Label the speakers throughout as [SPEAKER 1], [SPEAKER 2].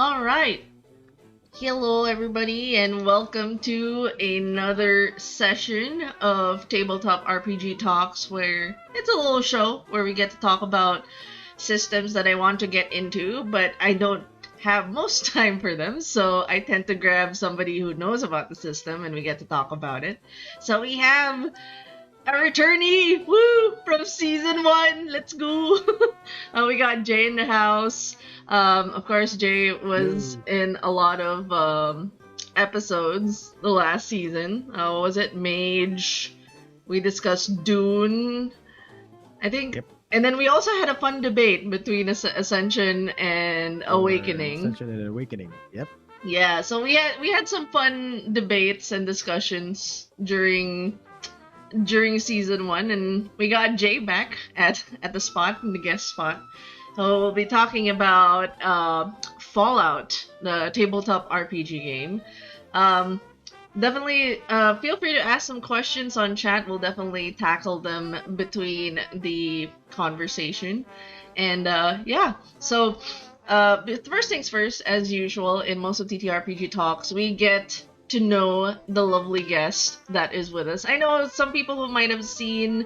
[SPEAKER 1] All right. Hello, everybody, and welcome to another session of Tabletop RPG Talks, where it's a little show where we get to talk about systems that I want to get into, but I don't have most time for them, so I tend to grab somebody who knows about the system and we get to talk about it. So we have a returnee, woo, from season one. Let's go. We got Jay in the house. Of course, Jay was
[SPEAKER 2] Yo.
[SPEAKER 1] in a lot of episodes the last season. What was it? Mage. We discussed Dune. I think.
[SPEAKER 2] Yep.
[SPEAKER 1] And then we also had a fun debate between Ascension and
[SPEAKER 2] For
[SPEAKER 1] Awakening.
[SPEAKER 2] Ascension and Awakening. Yep.
[SPEAKER 1] Yeah, so we had some fun debates and discussions during season one, and we got Jay back at the spot, in the guest spot. So we'll be talking about Fallout, the tabletop RPG game. Um, Definitely feel free to ask some questions on chat. We'll definitely tackle them between the conversation. And yeah, so first things first, as usual, in most of TTRPG talks, we get to know the lovely guest that is with us. I know some people who might have seen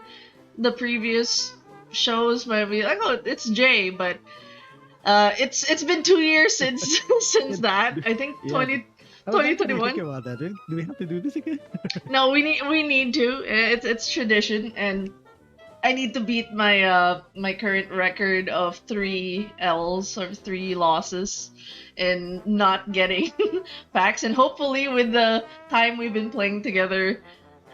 [SPEAKER 1] the previous shows might be like, oh, it's Jay, but it's been 2 years since since
[SPEAKER 2] And
[SPEAKER 1] that. I think
[SPEAKER 2] yeah,
[SPEAKER 1] 20,
[SPEAKER 2] I was actually
[SPEAKER 1] 2021.
[SPEAKER 2] thinking about that. Do we have to do this again?
[SPEAKER 1] No, we need to. It's tradition, and I need to beat my current record of 3 L's or 3 losses, and not getting packs. And hopefully, with the time we've been playing together,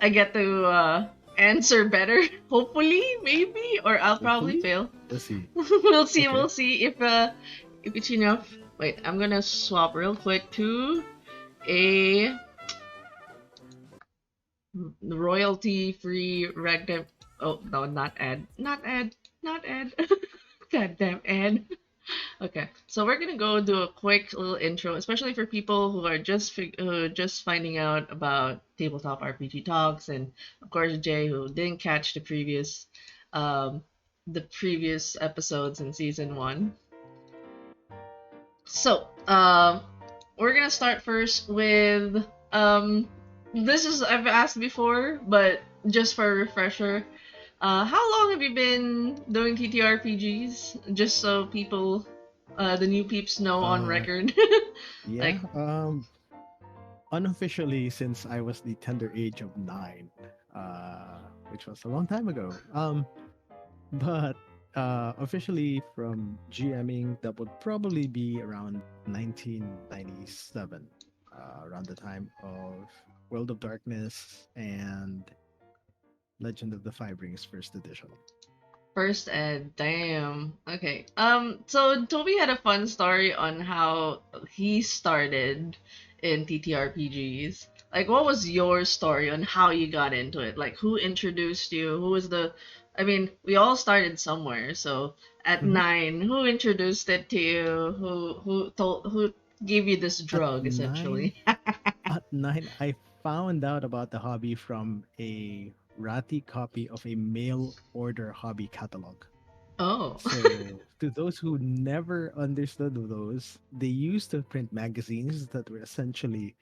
[SPEAKER 1] I get to answer better. Hopefully, maybe, or I'll probably
[SPEAKER 2] Hopefully.
[SPEAKER 1] fail.
[SPEAKER 2] Let's see.
[SPEAKER 1] We'll see.
[SPEAKER 2] Okay.
[SPEAKER 1] We'll see if it's enough. Wait, I'm gonna swap real quick to a royalty free ragtime. Oh no, not ad, not ad, not ad. Goddamn ad. Okay, so we're gonna go do a quick little intro, especially for people who are just finding out about tabletop RPG talks, and of course Jay, who didn't catch um, the previous episodes in season one. So, we're gonna start first with this is I've asked before, but just for a refresher, how long have you been doing TTRPGs? Just so people, the new peeps know on
[SPEAKER 2] Uh
[SPEAKER 1] record.
[SPEAKER 2] yeah.
[SPEAKER 1] Like,
[SPEAKER 2] Unofficially since I was the tender age of 9, which was a long time ago. But officially from GMing, that would probably be around 1997, around the time of World of Darkness and Legend of the Five Rings First Edition.
[SPEAKER 1] first ed, damn. Okay. So Toby had a fun story on how he started in TTRPGs. Like, what was your story on how you got into it? Like, who introduced you? Who was the? I mean, we all started somewhere. So at
[SPEAKER 2] Mhm.
[SPEAKER 1] 9, who introduced it to you? Who gave you this
[SPEAKER 2] At
[SPEAKER 1] drug
[SPEAKER 2] nine,
[SPEAKER 1] essentially?
[SPEAKER 2] at 9, I found out about the hobby from a ratty copy of a mail order hobby catalog.
[SPEAKER 1] Oh.
[SPEAKER 2] So, to those who never understood those, they used to print magazines that were essentially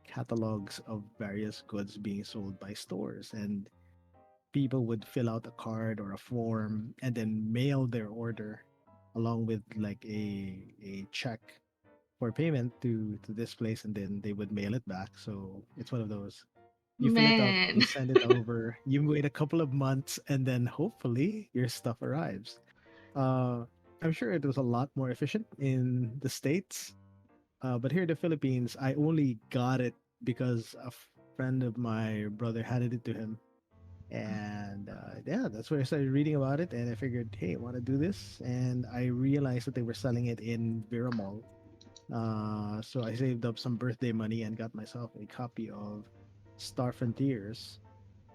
[SPEAKER 2] catalogs of various goods being sold by stores. And people would fill out a card or a form and then mail their order along with like a check for payment to this place, and then they would mail it back. So it's one of those, you fill it out,
[SPEAKER 1] Man.
[SPEAKER 2] you send it over, you wait a couple of months, and then hopefully your stuff arrives. uh I'm sure it was a lot more efficient in the States, but here in the Philippines I only got it because a friend of my brother handed it to him. And yeah, that's where I started reading about it, and I figured, hey, I want to do this. And I realized that they were selling it in Vera Mall. So I saved up some birthday money and got myself a copy of Star Frontiers,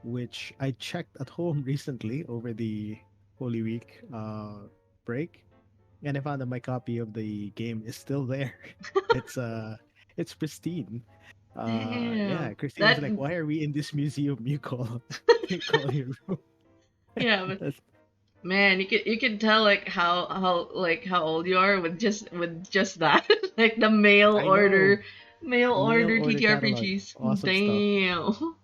[SPEAKER 2] which I checked at home recently over the Holy Week break, and I found that my copy of the game is still there. It's it's pristine. Yeah,
[SPEAKER 1] Damn.
[SPEAKER 2] Christine was
[SPEAKER 1] That
[SPEAKER 2] like, "Why are we in this museum? You call, you call your room."
[SPEAKER 1] yeah, but
[SPEAKER 2] That's
[SPEAKER 1] Man, you can tell like how old you are with just that. Like the
[SPEAKER 2] I know.
[SPEAKER 1] mail
[SPEAKER 2] Mail
[SPEAKER 1] order
[SPEAKER 2] order catalog.
[SPEAKER 1] TTRPGs.
[SPEAKER 2] Awesome stuff.
[SPEAKER 1] Damn.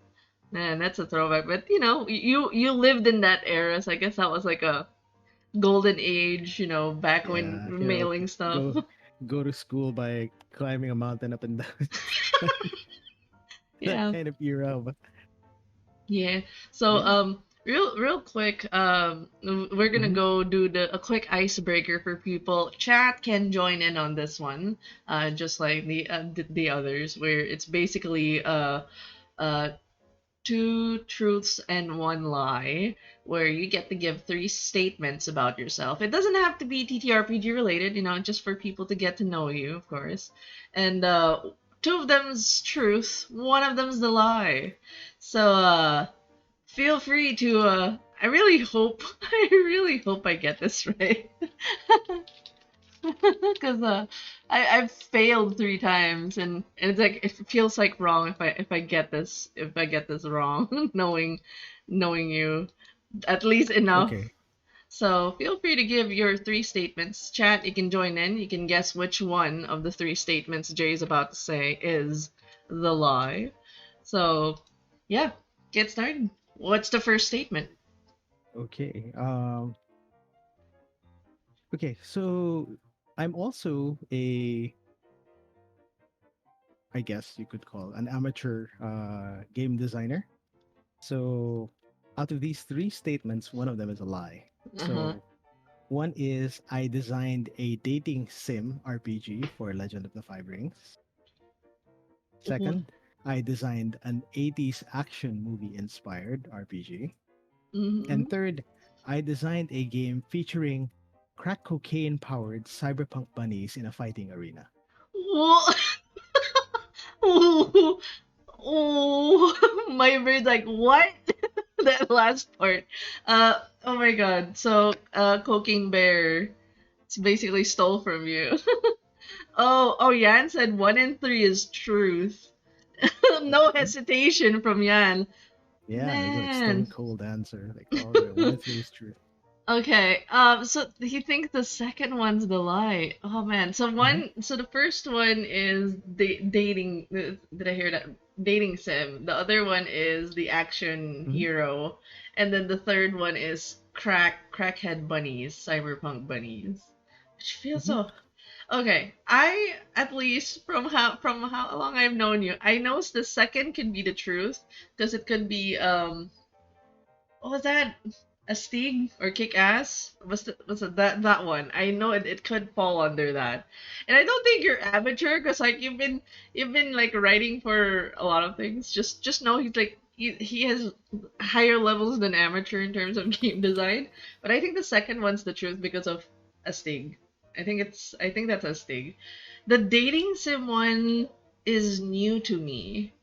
[SPEAKER 1] Man, that's a throwback. But you lived in that era, so I guess that was like a golden age, back when
[SPEAKER 2] Yeah,
[SPEAKER 1] mailing stuff.
[SPEAKER 2] go go to school by climbing a mountain up and down. That
[SPEAKER 1] Yeah.
[SPEAKER 2] kind of era. But
[SPEAKER 1] Yeah. So
[SPEAKER 2] yeah.
[SPEAKER 1] real quick, we're gonna
[SPEAKER 2] Hmm.
[SPEAKER 1] go do a quick icebreaker for people. Chat can join in on this one, just like the others, where it's basically uh two truths and one lie, where you get to give three statements about yourself. It doesn't have to be TTRPG related, just for people to get to know you, of course. And two of them's truth, one of them's the lie. So feel free to I really hope I get this right. Because I've failed three times, and it's like it feels like wrong if I get this wrong, knowing you at least enough.
[SPEAKER 2] Okay.
[SPEAKER 1] So feel free to give your three statements. Chat, you can join in. You can guess which one of the three statements Jay's about to say is the lie. So yeah, get started. What's the first statement?
[SPEAKER 2] Okay. Okay. So I'm also I guess you could call an amateur game designer. So out of these three statements, one of them is a lie.
[SPEAKER 1] Uh-huh.
[SPEAKER 2] So one is I designed a dating sim RPG for Legend of the Five Rings. Second, I designed an 80s action movie inspired RPG.
[SPEAKER 1] Mm-hmm.
[SPEAKER 2] And third, I designed a game featuring crack cocaine powered cyberpunk bunnies in a fighting arena.
[SPEAKER 1] Well, oh, oh, my brain's like, what? That last part. Oh my god. So, Cocaine Bear, it's basically stole from you. Oh, Yan said one in three is truth. No
[SPEAKER 2] Okay.
[SPEAKER 1] hesitation from Yan.
[SPEAKER 2] Yeah, it's like stone
[SPEAKER 1] Man.
[SPEAKER 2] cold answer. Like all the way. One in three is true.
[SPEAKER 1] Okay. So he thinks the second one's the lie. Oh man.
[SPEAKER 2] Hmm.
[SPEAKER 1] So the first one is the dating. Did I hear that? Dating sim. The other one is the action
[SPEAKER 2] Hmm.
[SPEAKER 1] hero, and then the third one is crackhead bunnies, cyberpunk bunnies. Which feels
[SPEAKER 2] Hmm.
[SPEAKER 1] so. Okay. I at least from how long I've known you, I know the second could be the truth because it could be what was that? A Stig or Kick Ass? Was it that one? I know it could fall under that. And I don't think you're amateur because like you've been like writing for a lot of things. Just know he's like he has higher levels than amateur in terms of game design. But I think the second one's the truth because of a Stig. I think that's a Stig. The dating sim one is new to me.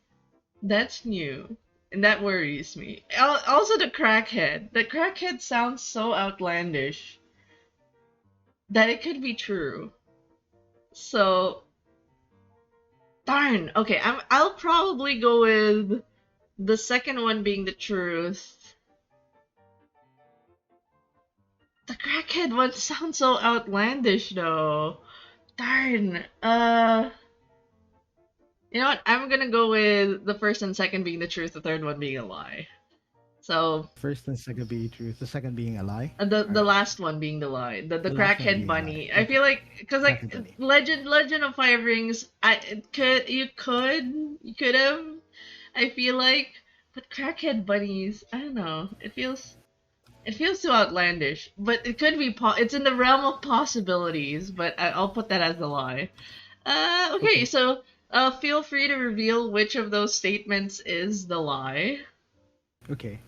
[SPEAKER 1] That's new. And that worries me. Also, the crackhead. The crackhead sounds so outlandish that it could be true. So, darn. Okay, I'll probably go with the second one being the truth. The crackhead one sounds so outlandish, though. Darn. You know what? I'm gonna go with the first and second being the truth, the third one being a lie. So,
[SPEAKER 2] First and second being truth. The second being a lie.
[SPEAKER 1] The
[SPEAKER 2] All
[SPEAKER 1] the
[SPEAKER 2] right.
[SPEAKER 1] last one being the lie, the
[SPEAKER 2] The last one
[SPEAKER 1] crackhead
[SPEAKER 2] being a lie.
[SPEAKER 1] bunny. I
[SPEAKER 2] Okay.
[SPEAKER 1] feel like because like
[SPEAKER 2] Crackhead bunny.
[SPEAKER 1] Legend of Five Rings, you could have. I feel like, but crackhead bunnies, I don't know. It feels too outlandish, but it could be. It's in the realm of possibilities, but I'll put that as a lie. Okay,
[SPEAKER 2] Okay.
[SPEAKER 1] so feel free to reveal which of those statements is the lie.
[SPEAKER 2] Okay.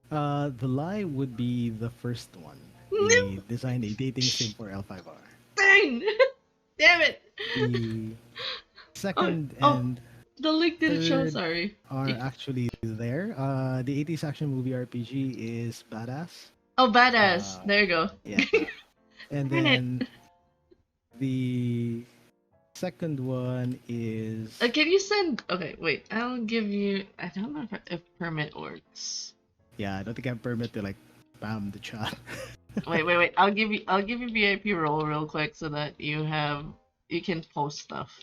[SPEAKER 2] The lie would be the first one. A design a dating sim for L5R.
[SPEAKER 1] Dang! Damn it!
[SPEAKER 2] The
[SPEAKER 1] Oh,
[SPEAKER 2] second
[SPEAKER 1] oh,
[SPEAKER 2] and
[SPEAKER 1] the link didn't show.
[SPEAKER 2] third
[SPEAKER 1] Sorry.
[SPEAKER 2] are actually there. The 80s action movie RPG is badass.
[SPEAKER 1] Oh, badass.
[SPEAKER 2] Uh,
[SPEAKER 1] There you go.
[SPEAKER 2] yeah. And
[SPEAKER 1] Darn it.
[SPEAKER 2] then the second one is
[SPEAKER 1] Can you send? Okay, wait. I'll give you. I don't know if permit works.
[SPEAKER 2] yeah. I don't think I'm permit to like spam the chat.
[SPEAKER 1] Wait. I'll give you VIP role real quick so that you can post stuff.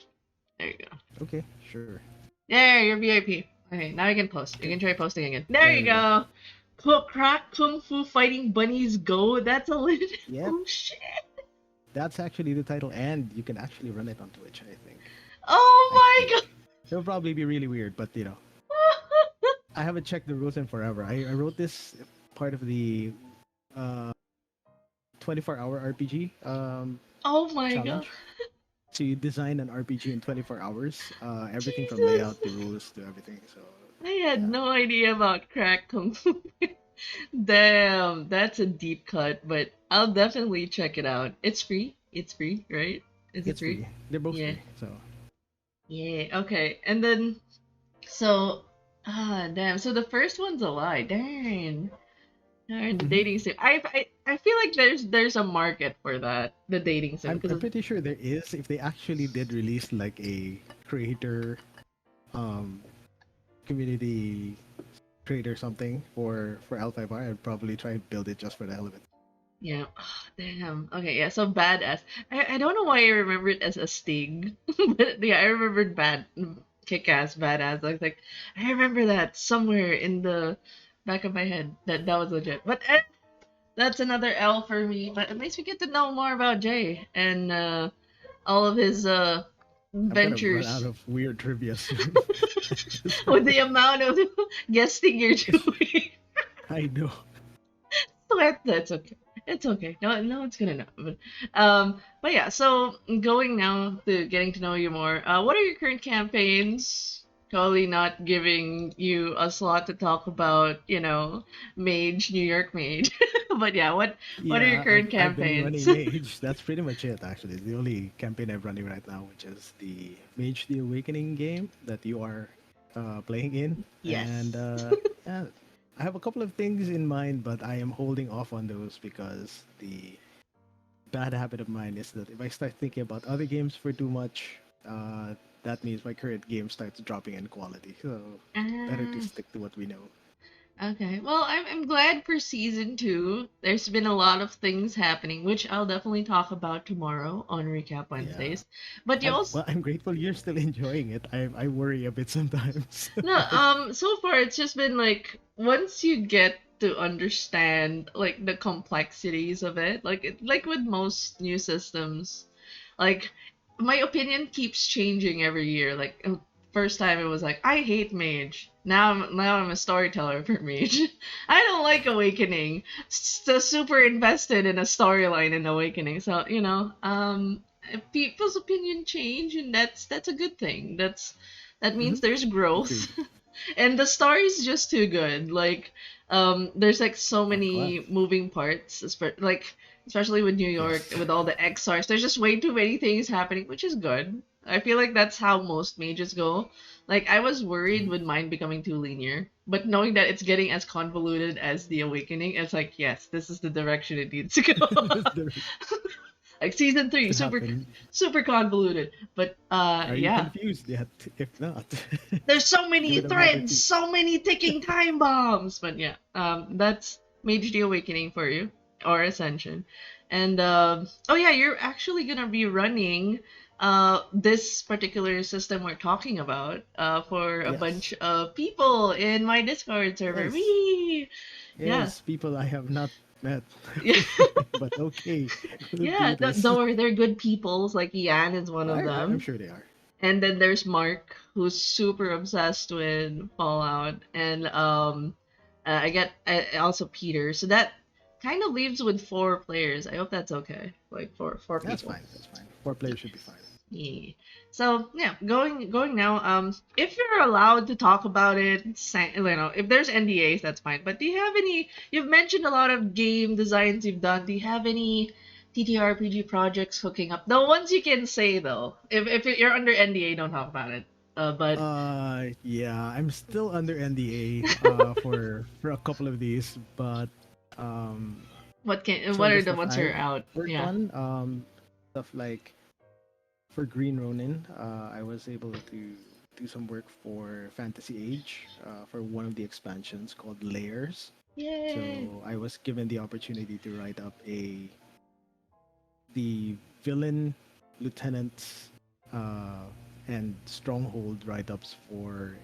[SPEAKER 1] There you go.
[SPEAKER 2] Okay, sure.
[SPEAKER 1] Yeah, you're VIP. Okay, now you can post. You
[SPEAKER 2] Okay,
[SPEAKER 1] can try posting again. There
[SPEAKER 2] there
[SPEAKER 1] you
[SPEAKER 2] we go.
[SPEAKER 1] go. Crack Kung Fu Fighting Bunnies Go. That's a legit.
[SPEAKER 2] Yep,
[SPEAKER 1] Oh shit.
[SPEAKER 2] that's actually the title, and you can actually run it on Twitch. I think. I
[SPEAKER 1] Oh my
[SPEAKER 2] think it'll probably be really weird, but
[SPEAKER 1] god.
[SPEAKER 2] I haven't checked the rules in forever. I wrote this part of the uh 24-hour RPG
[SPEAKER 1] Oh my god.
[SPEAKER 2] challenge. So you design an RPG in 24 hours. Everything from
[SPEAKER 1] Jesus.
[SPEAKER 2] layout to rules to everything. So
[SPEAKER 1] I had
[SPEAKER 2] yeah,
[SPEAKER 1] no idea about crack kung fu. Damn, that's a deep cut, but I'll definitely check it out. It's free. It's free, right? Is it
[SPEAKER 2] it's
[SPEAKER 1] free?
[SPEAKER 2] free. They're both
[SPEAKER 1] Yeah.
[SPEAKER 2] free. So
[SPEAKER 1] Yeah. Okay. And then so damn. So the first one's a lie. Darn the
[SPEAKER 2] hmm
[SPEAKER 1] dating sim. I feel like there's a market for that, the dating sim,
[SPEAKER 2] I'm
[SPEAKER 1] because
[SPEAKER 2] pretty sure there is. If they actually did release like a creator um community creator something for L5R, I'd probably try and build it just for the hell of it.
[SPEAKER 1] yeah. Damn. Okay, yeah, so badass. I don't know why I remember it as a sting. But yeah, I remembered kick ass badass. I was like, I remember that somewhere in the back of my head that was legit. But that's another L for me. But at least we get to know more about Jay and all of his
[SPEAKER 2] I'm gonna run out
[SPEAKER 1] ventures
[SPEAKER 2] of weird trivia soon at this
[SPEAKER 1] with the
[SPEAKER 2] point.
[SPEAKER 1] amount of guesting you're doing.
[SPEAKER 2] I know.
[SPEAKER 1] That's okay. It's okay. No, it's good enough. But yeah. So going now to getting to know you more. What are your current campaigns? Probably not giving you a slot to talk about, Mage, New York Mage. But yeah, what are your
[SPEAKER 2] Yeah,
[SPEAKER 1] current
[SPEAKER 2] I've been
[SPEAKER 1] campaigns?
[SPEAKER 2] running Mage. That's pretty much it actually. It's the only campaign I'm running right now, which is the Mage the Awakening game that you are playing in. And
[SPEAKER 1] Yes.
[SPEAKER 2] yeah, I have a couple of things in mind, but I am holding off on those because the bad habit of mine is that if I start thinking about other games for too much, that means my current game starts dropping in quality. So better to
[SPEAKER 1] Ah.
[SPEAKER 2] stick to what we know.
[SPEAKER 1] Okay. Well, I'm glad for season two. There's been a lot of things happening, which I'll definitely talk about tomorrow on Recap
[SPEAKER 2] Yeah.
[SPEAKER 1] Wednesdays. But you also
[SPEAKER 2] I'm grateful you're still enjoying it. I worry a bit sometimes.
[SPEAKER 1] no, so far it's just been like once you get to understand like the complexities of it, like with most new systems, like my opinion keeps changing every year. Like first time it was like I hate mage. Now I'm a storyteller for mage. I don't like awakening. So super invested in a storyline in awakening. So, people's opinion change and that's a good thing. That
[SPEAKER 2] hmm
[SPEAKER 1] means there's growth.
[SPEAKER 2] Agreed.
[SPEAKER 1] And the story's just too good. Like, there's like so
[SPEAKER 2] I'm glad.
[SPEAKER 1] many moving parts, like especially with New York
[SPEAKER 2] Yes.
[SPEAKER 1] with all the XRs. There's just way too many things happening, which is good. I feel like that's how most mages go. Like I was worried
[SPEAKER 2] Mhm.
[SPEAKER 1] with mine becoming too linear, but knowing that it's getting as convoluted as the Awakening, it's like yes, this is the direction it needs to go.
[SPEAKER 2] This direction
[SPEAKER 1] Like season three,
[SPEAKER 2] to
[SPEAKER 1] super
[SPEAKER 2] happen.
[SPEAKER 1] super convoluted, but
[SPEAKER 2] Are you
[SPEAKER 1] yeah,
[SPEAKER 2] confused yet? If not,
[SPEAKER 1] there's so
[SPEAKER 2] give
[SPEAKER 1] many
[SPEAKER 2] it another
[SPEAKER 1] threads,
[SPEAKER 2] two.
[SPEAKER 1] so many ticking time bombs. But yeah, that's Mage the Awakening for you, or Ascension. And oh yeah, you're actually gonna be running this particular system we're talking about for a bunch
[SPEAKER 2] Yes.
[SPEAKER 1] of people in my Discord server.
[SPEAKER 2] Yes.
[SPEAKER 1] Wee! Yeah.
[SPEAKER 2] Yes. People I have not met,
[SPEAKER 1] Yeah.
[SPEAKER 2] but okay, we'll
[SPEAKER 1] Yeah,
[SPEAKER 2] do this.
[SPEAKER 1] don't worry, they're good peoples. Like Ian is one of
[SPEAKER 2] I'm
[SPEAKER 1] them.
[SPEAKER 2] sure they are.
[SPEAKER 1] And then there's Mark, who's super obsessed with Fallout, and also Peter. So that kind of leaves with four players. I hope that's okay. Like four
[SPEAKER 2] That's
[SPEAKER 1] people.
[SPEAKER 2] fine. That's fine. Four players should be fine.
[SPEAKER 1] Yeah. So yeah, going now. If you're allowed to talk about it, if there's NDAs, that's fine. But do you have any? You've mentioned a lot of game designs you've done. Do you have any TTRPG projects hooking up? The ones you can say though. If you're under NDA, don't talk about it. But
[SPEAKER 2] Yeah, I'm still under NDA for a couple of these, but um some
[SPEAKER 1] what
[SPEAKER 2] of the
[SPEAKER 1] are the
[SPEAKER 2] stuff
[SPEAKER 1] ones that are
[SPEAKER 2] I've
[SPEAKER 1] out?
[SPEAKER 2] worked
[SPEAKER 1] Yeah.
[SPEAKER 2] on, stuff like for Green Ronin, I was able to do some work for Fantasy Age, for one of the expansions called Layers.
[SPEAKER 1] Yay!
[SPEAKER 2] So I was given the opportunity to write up a the villain, lieutenants, uh, and stronghold write-ups for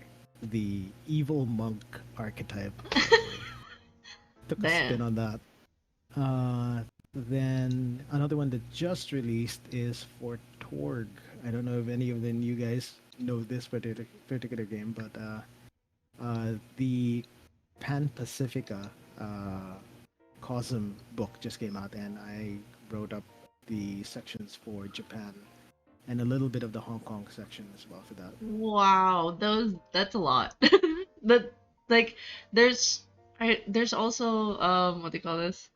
[SPEAKER 2] the evil monk archetype. So took a spin
[SPEAKER 1] Damn.
[SPEAKER 2] on that. Then another one that just released is for Torg. I don't know if any of the new guys know this particular game, but the Pan Pacifica Cosm book just came out, and I wrote up the sections for Japan and a little bit of the Hong Kong section as well for that.
[SPEAKER 1] Wow, that's a lot. That like there's there's also what do you call this?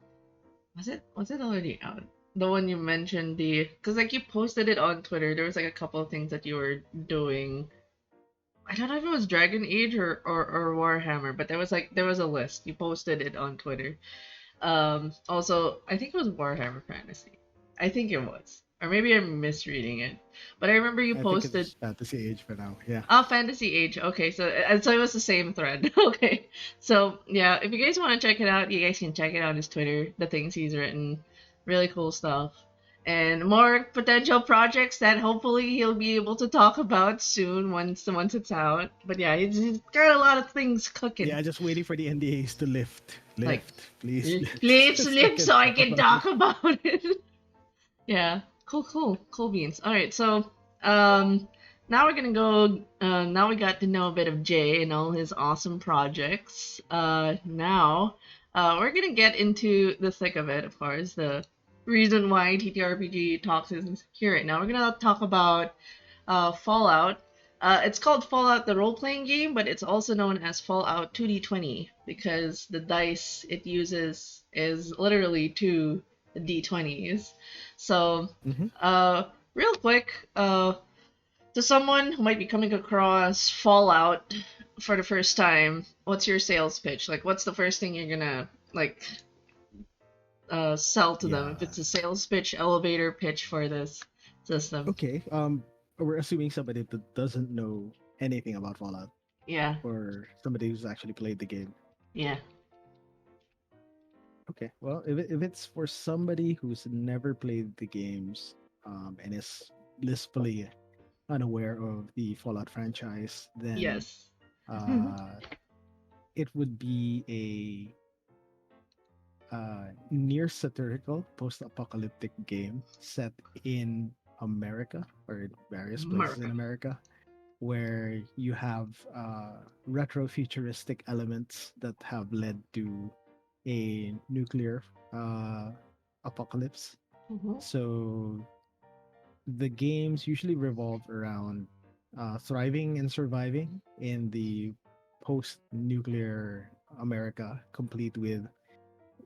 [SPEAKER 1] Was it already out? The one you mentioned, the because like you posted it on Twitter. There was like a couple of things that you were doing. I don't know if it was Dragon Age or Warhammer, but there was a list. You posted it on Twitter. Also, I think it was Warhammer Fantasy. I think it was, or maybe I'm misreading it. But I remember you
[SPEAKER 2] I think
[SPEAKER 1] posted
[SPEAKER 2] it's Fantasy Age for now. Yeah,
[SPEAKER 1] Fantasy Age. Okay, so it was the same thread. Okay, so yeah, if you guys want to check it out, you guys can check it out on his Twitter. The things he's written, really cool stuff, and more potential projects that hopefully he'll be able to talk about soon once it's out. But yeah, he's got a lot of things cooking.
[SPEAKER 2] yeah. Just waiting for the NDAs to lift,
[SPEAKER 1] Like,
[SPEAKER 2] please,
[SPEAKER 1] lips,
[SPEAKER 2] so I
[SPEAKER 1] lips,
[SPEAKER 2] can
[SPEAKER 1] so I
[SPEAKER 2] talk
[SPEAKER 1] can
[SPEAKER 2] about it.
[SPEAKER 1] talk about it. Yeah, cool beans. All right, so um, now we're gonna go. Now we got to know a bit of Jay and all his awesome projects. Now, we're gonna get into the thick of it. Of course, the reason why TTRPG Talks is here right now. We're gonna talk about Fallout. It's called Fallout the role playing game, but it's also known as Fallout 2D20 because the dice it uses is literally two D20s. So,
[SPEAKER 2] Hmm.
[SPEAKER 1] uh, real quick, to someone who might be coming across Fallout for the first time, what's your sales pitch? Like, what's the first thing you're gonna like sell to them? If
[SPEAKER 2] Yeah.
[SPEAKER 1] it's a sales pitch, elevator pitch for this system.
[SPEAKER 2] Okay. We're assuming somebody that doesn't know anything about Fallout,
[SPEAKER 1] Yeah,
[SPEAKER 2] or somebody who's actually played the game.
[SPEAKER 1] yeah.
[SPEAKER 2] Okay. Well, if it's for somebody who's never played the games, and is blissfully unaware of the Fallout franchise, then
[SPEAKER 1] Yes.
[SPEAKER 2] uh, it would be near satirical post-apocalyptic game set in America or in various places in
[SPEAKER 1] America.
[SPEAKER 2] America, where you have retro futuristic elements that have led to a nuclear uh, apocalypse.
[SPEAKER 1] Mhm.
[SPEAKER 2] So the games usually revolve around thriving and surviving in the post nuclear America, complete with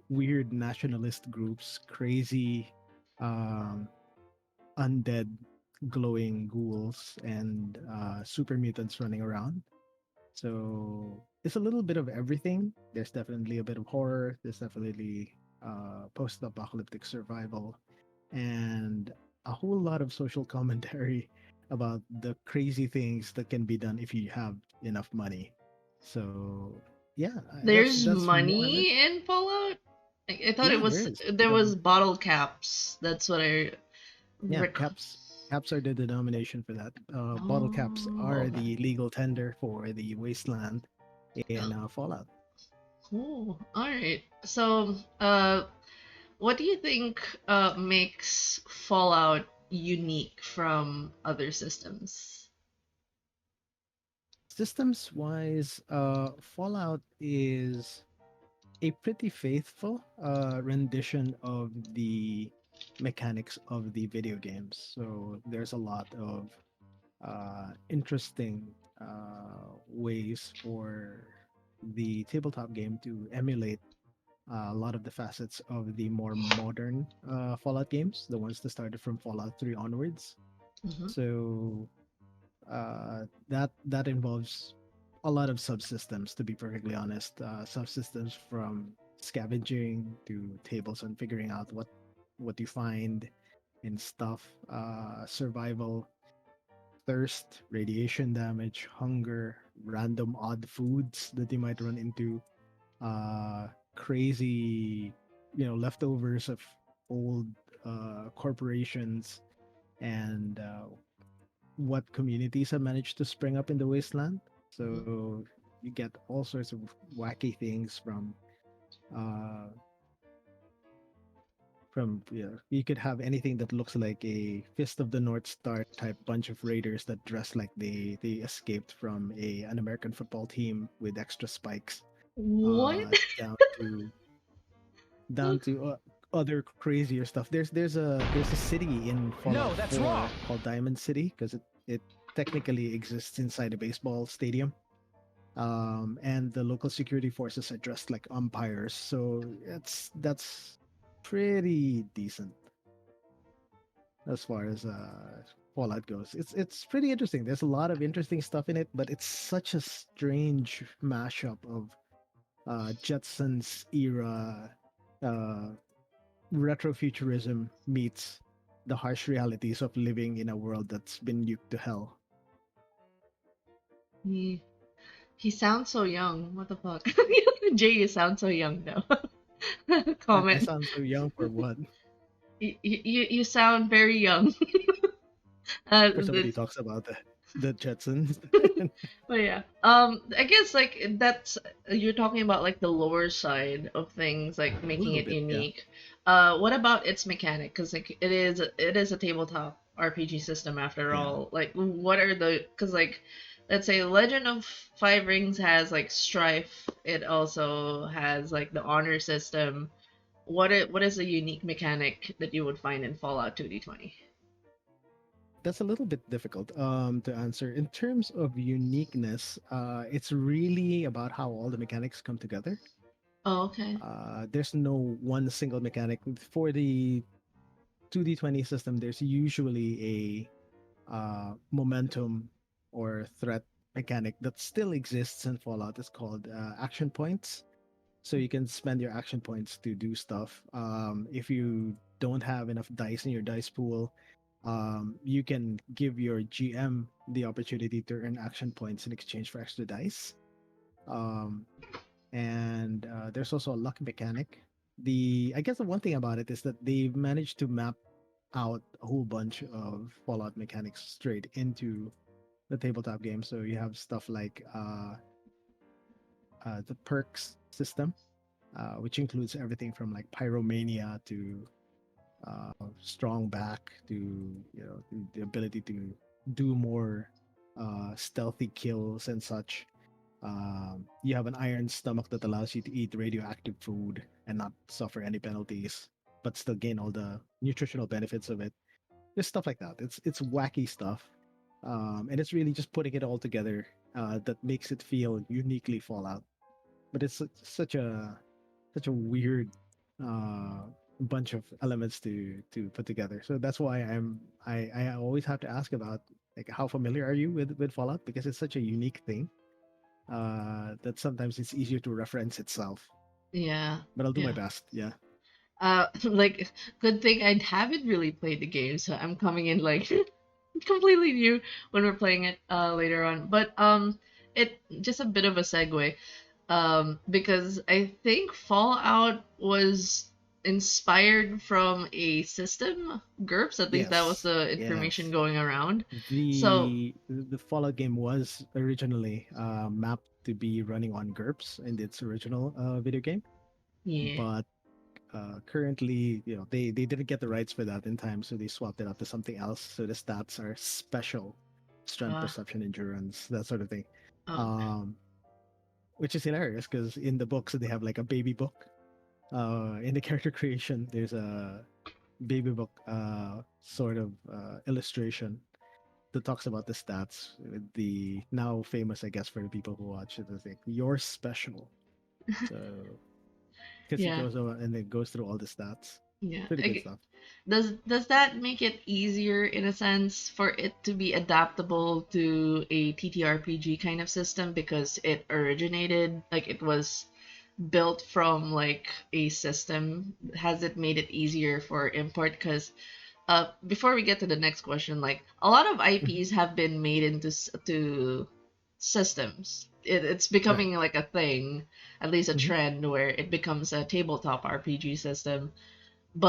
[SPEAKER 2] weird nationalist groups, crazy um, undead glowing ghouls, and super mutants running around. So it's a little bit of everything. There's definitely a bit of horror. There's definitely post-apocalyptic survival, and a whole lot of social commentary about the crazy things that can be done if you have enough money. So yeah,
[SPEAKER 1] There's
[SPEAKER 2] that's more or less.
[SPEAKER 1] money in Fallout. I thought it
[SPEAKER 2] Yeah, there
[SPEAKER 1] was
[SPEAKER 2] is.
[SPEAKER 1] there was bottle caps. That's what I
[SPEAKER 2] Yeah,
[SPEAKER 1] rec.
[SPEAKER 2] caps are the denomination for that. Bottle caps
[SPEAKER 1] Oh,
[SPEAKER 2] are
[SPEAKER 1] okay.
[SPEAKER 2] the legal tender for the wasteland in Fallout.
[SPEAKER 1] Cool. All right. So, what do you think makes Fallout unique from other systems?
[SPEAKER 2] Systems wise, Fallout is a pretty faithful rendition of the mechanics of the video games. So there's a lot of interesting ways for the tabletop game to emulate a lot of the facets of the more modern Fallout games, the ones that started from Fallout 3 onwards.
[SPEAKER 1] Mm-hmm.
[SPEAKER 2] So that involves a lot of subsystems. To be perfectly honest, subsystems from scavenging to tables and figuring out what you find and stuff, survival, thirst, radiation damage, hunger, random odd foods that you might run into, crazy, leftovers of old corporations and what communities have managed to spring up in the wasteland.
[SPEAKER 1] Mhm.
[SPEAKER 2] So you get all sorts of wacky things uh, you could have anything that looks like a Fist of the North Star type bunch of raiders that dress like they escaped from an American football team with extra spikes,
[SPEAKER 1] What?
[SPEAKER 2] uh, down to down to other crazier stuff. There's a city in
[SPEAKER 3] No,
[SPEAKER 2] Fallout
[SPEAKER 3] that's wrong.
[SPEAKER 2] 4 called Diamond City because it technically exists inside a baseball stadium. And the local security forces are dressed like umpires, so that's pretty decent as far as Fallout goes. It's pretty interesting. There's a lot of interesting stuff in it, but it's such a strange mashup of Jetsons era uh, retrofuturism meets the harsh realities of living in a world that's been nuked to hell.
[SPEAKER 1] He he sounds so young. What the fuck? Jay, you sound so young now.
[SPEAKER 2] I
[SPEAKER 1] Comment.
[SPEAKER 2] sound so young for what?
[SPEAKER 1] You sound very young.
[SPEAKER 2] For somebody who
[SPEAKER 1] This,
[SPEAKER 2] talks about the Jetsons.
[SPEAKER 1] but yeah. I guess like that's you're talking about like the lower side of things, like
[SPEAKER 2] A
[SPEAKER 1] making
[SPEAKER 2] little
[SPEAKER 1] it
[SPEAKER 2] bit, yeah.
[SPEAKER 1] unique. What about its mechanic? Because like it is a tabletop RPG system after
[SPEAKER 2] Yeah.
[SPEAKER 1] all. Like what are the because like let's say Legend of Five Rings has like strife. It also has like the honor system. What is a unique mechanic that you would find in Fallout 2D20?
[SPEAKER 2] That's a little bit difficult to answer. In terms of uniqueness, it's really about how all the mechanics come together.
[SPEAKER 1] Oh, okay.
[SPEAKER 2] There's no one single mechanic. For the 2D20 system, there's usually a momentum or threat mechanic that still exists in Fallout. It's called action points. So you can spend your action points to do stuff. If you don't have enough dice in your dice pool, you can give your GM the opportunity to earn action points in exchange for extra dice. Um, and there's also a luck mechanic. I guess the one thing about it is that they've managed to map out a whole bunch of Fallout mechanics straight into the tabletop game. So you have stuff like the perks system, which includes everything from like pyromania to strong back to the ability to do more stealthy kills and such. You have an iron stomach that allows you to eat radioactive food and not suffer any penalties, but still gain all the nutritional benefits of it. Just stuff like that. It's wacky stuff, and it's really just putting it all together that makes it feel uniquely Fallout. But it's such a weird uh, bunch of elements to put together. So that's why I always have to ask about like how familiar are you with Fallout, because it's such a unique thing that sometimes it's easier to reference itself.
[SPEAKER 1] Yeah.
[SPEAKER 2] But I'll do my
[SPEAKER 1] Yeah.
[SPEAKER 2] best. Yeah.
[SPEAKER 1] Like, good thing I haven't really played the game, so I'm coming in like completely new when we're playing it later on. But it just a bit of a segue, because I think Fallout was inspired from a system, GURPS. At least that was
[SPEAKER 2] Yes.
[SPEAKER 1] the information
[SPEAKER 2] Yes.
[SPEAKER 1] going around. So
[SPEAKER 2] The Fallout game was originally mapped to be running on GURPS in its original video game,
[SPEAKER 1] yeah.
[SPEAKER 2] but currently, they didn't get the rights for that in time, so they swapped it out to something else. So the stats are special, strength,
[SPEAKER 1] Uh,
[SPEAKER 2] perception, endurance, that sort of thing.
[SPEAKER 1] oh,
[SPEAKER 2] Um, which is hilarious because in the books they have like a baby book. In the character creation, there's a baby book sort of illustration that talks about the stats. With the now famous, I guess, for the people who watch it, is like you're special. So because it
[SPEAKER 1] yeah.
[SPEAKER 2] goes over and it goes through all the stats.
[SPEAKER 1] Yeah.
[SPEAKER 2] Pretty good stuff.
[SPEAKER 1] Does that make it easier in a sense for it to be adaptable to a TTRPG kind of system because it originated like it was built from like a system? Has it made it easier for import? Because before we get to the next question, like a lot of
[SPEAKER 2] Mhm.
[SPEAKER 1] IPs have been made into to systems. it's
[SPEAKER 2] Right.
[SPEAKER 1] becoming like a thing, at least a
[SPEAKER 2] Hmm.
[SPEAKER 1] trend where it becomes a tabletop RPG system.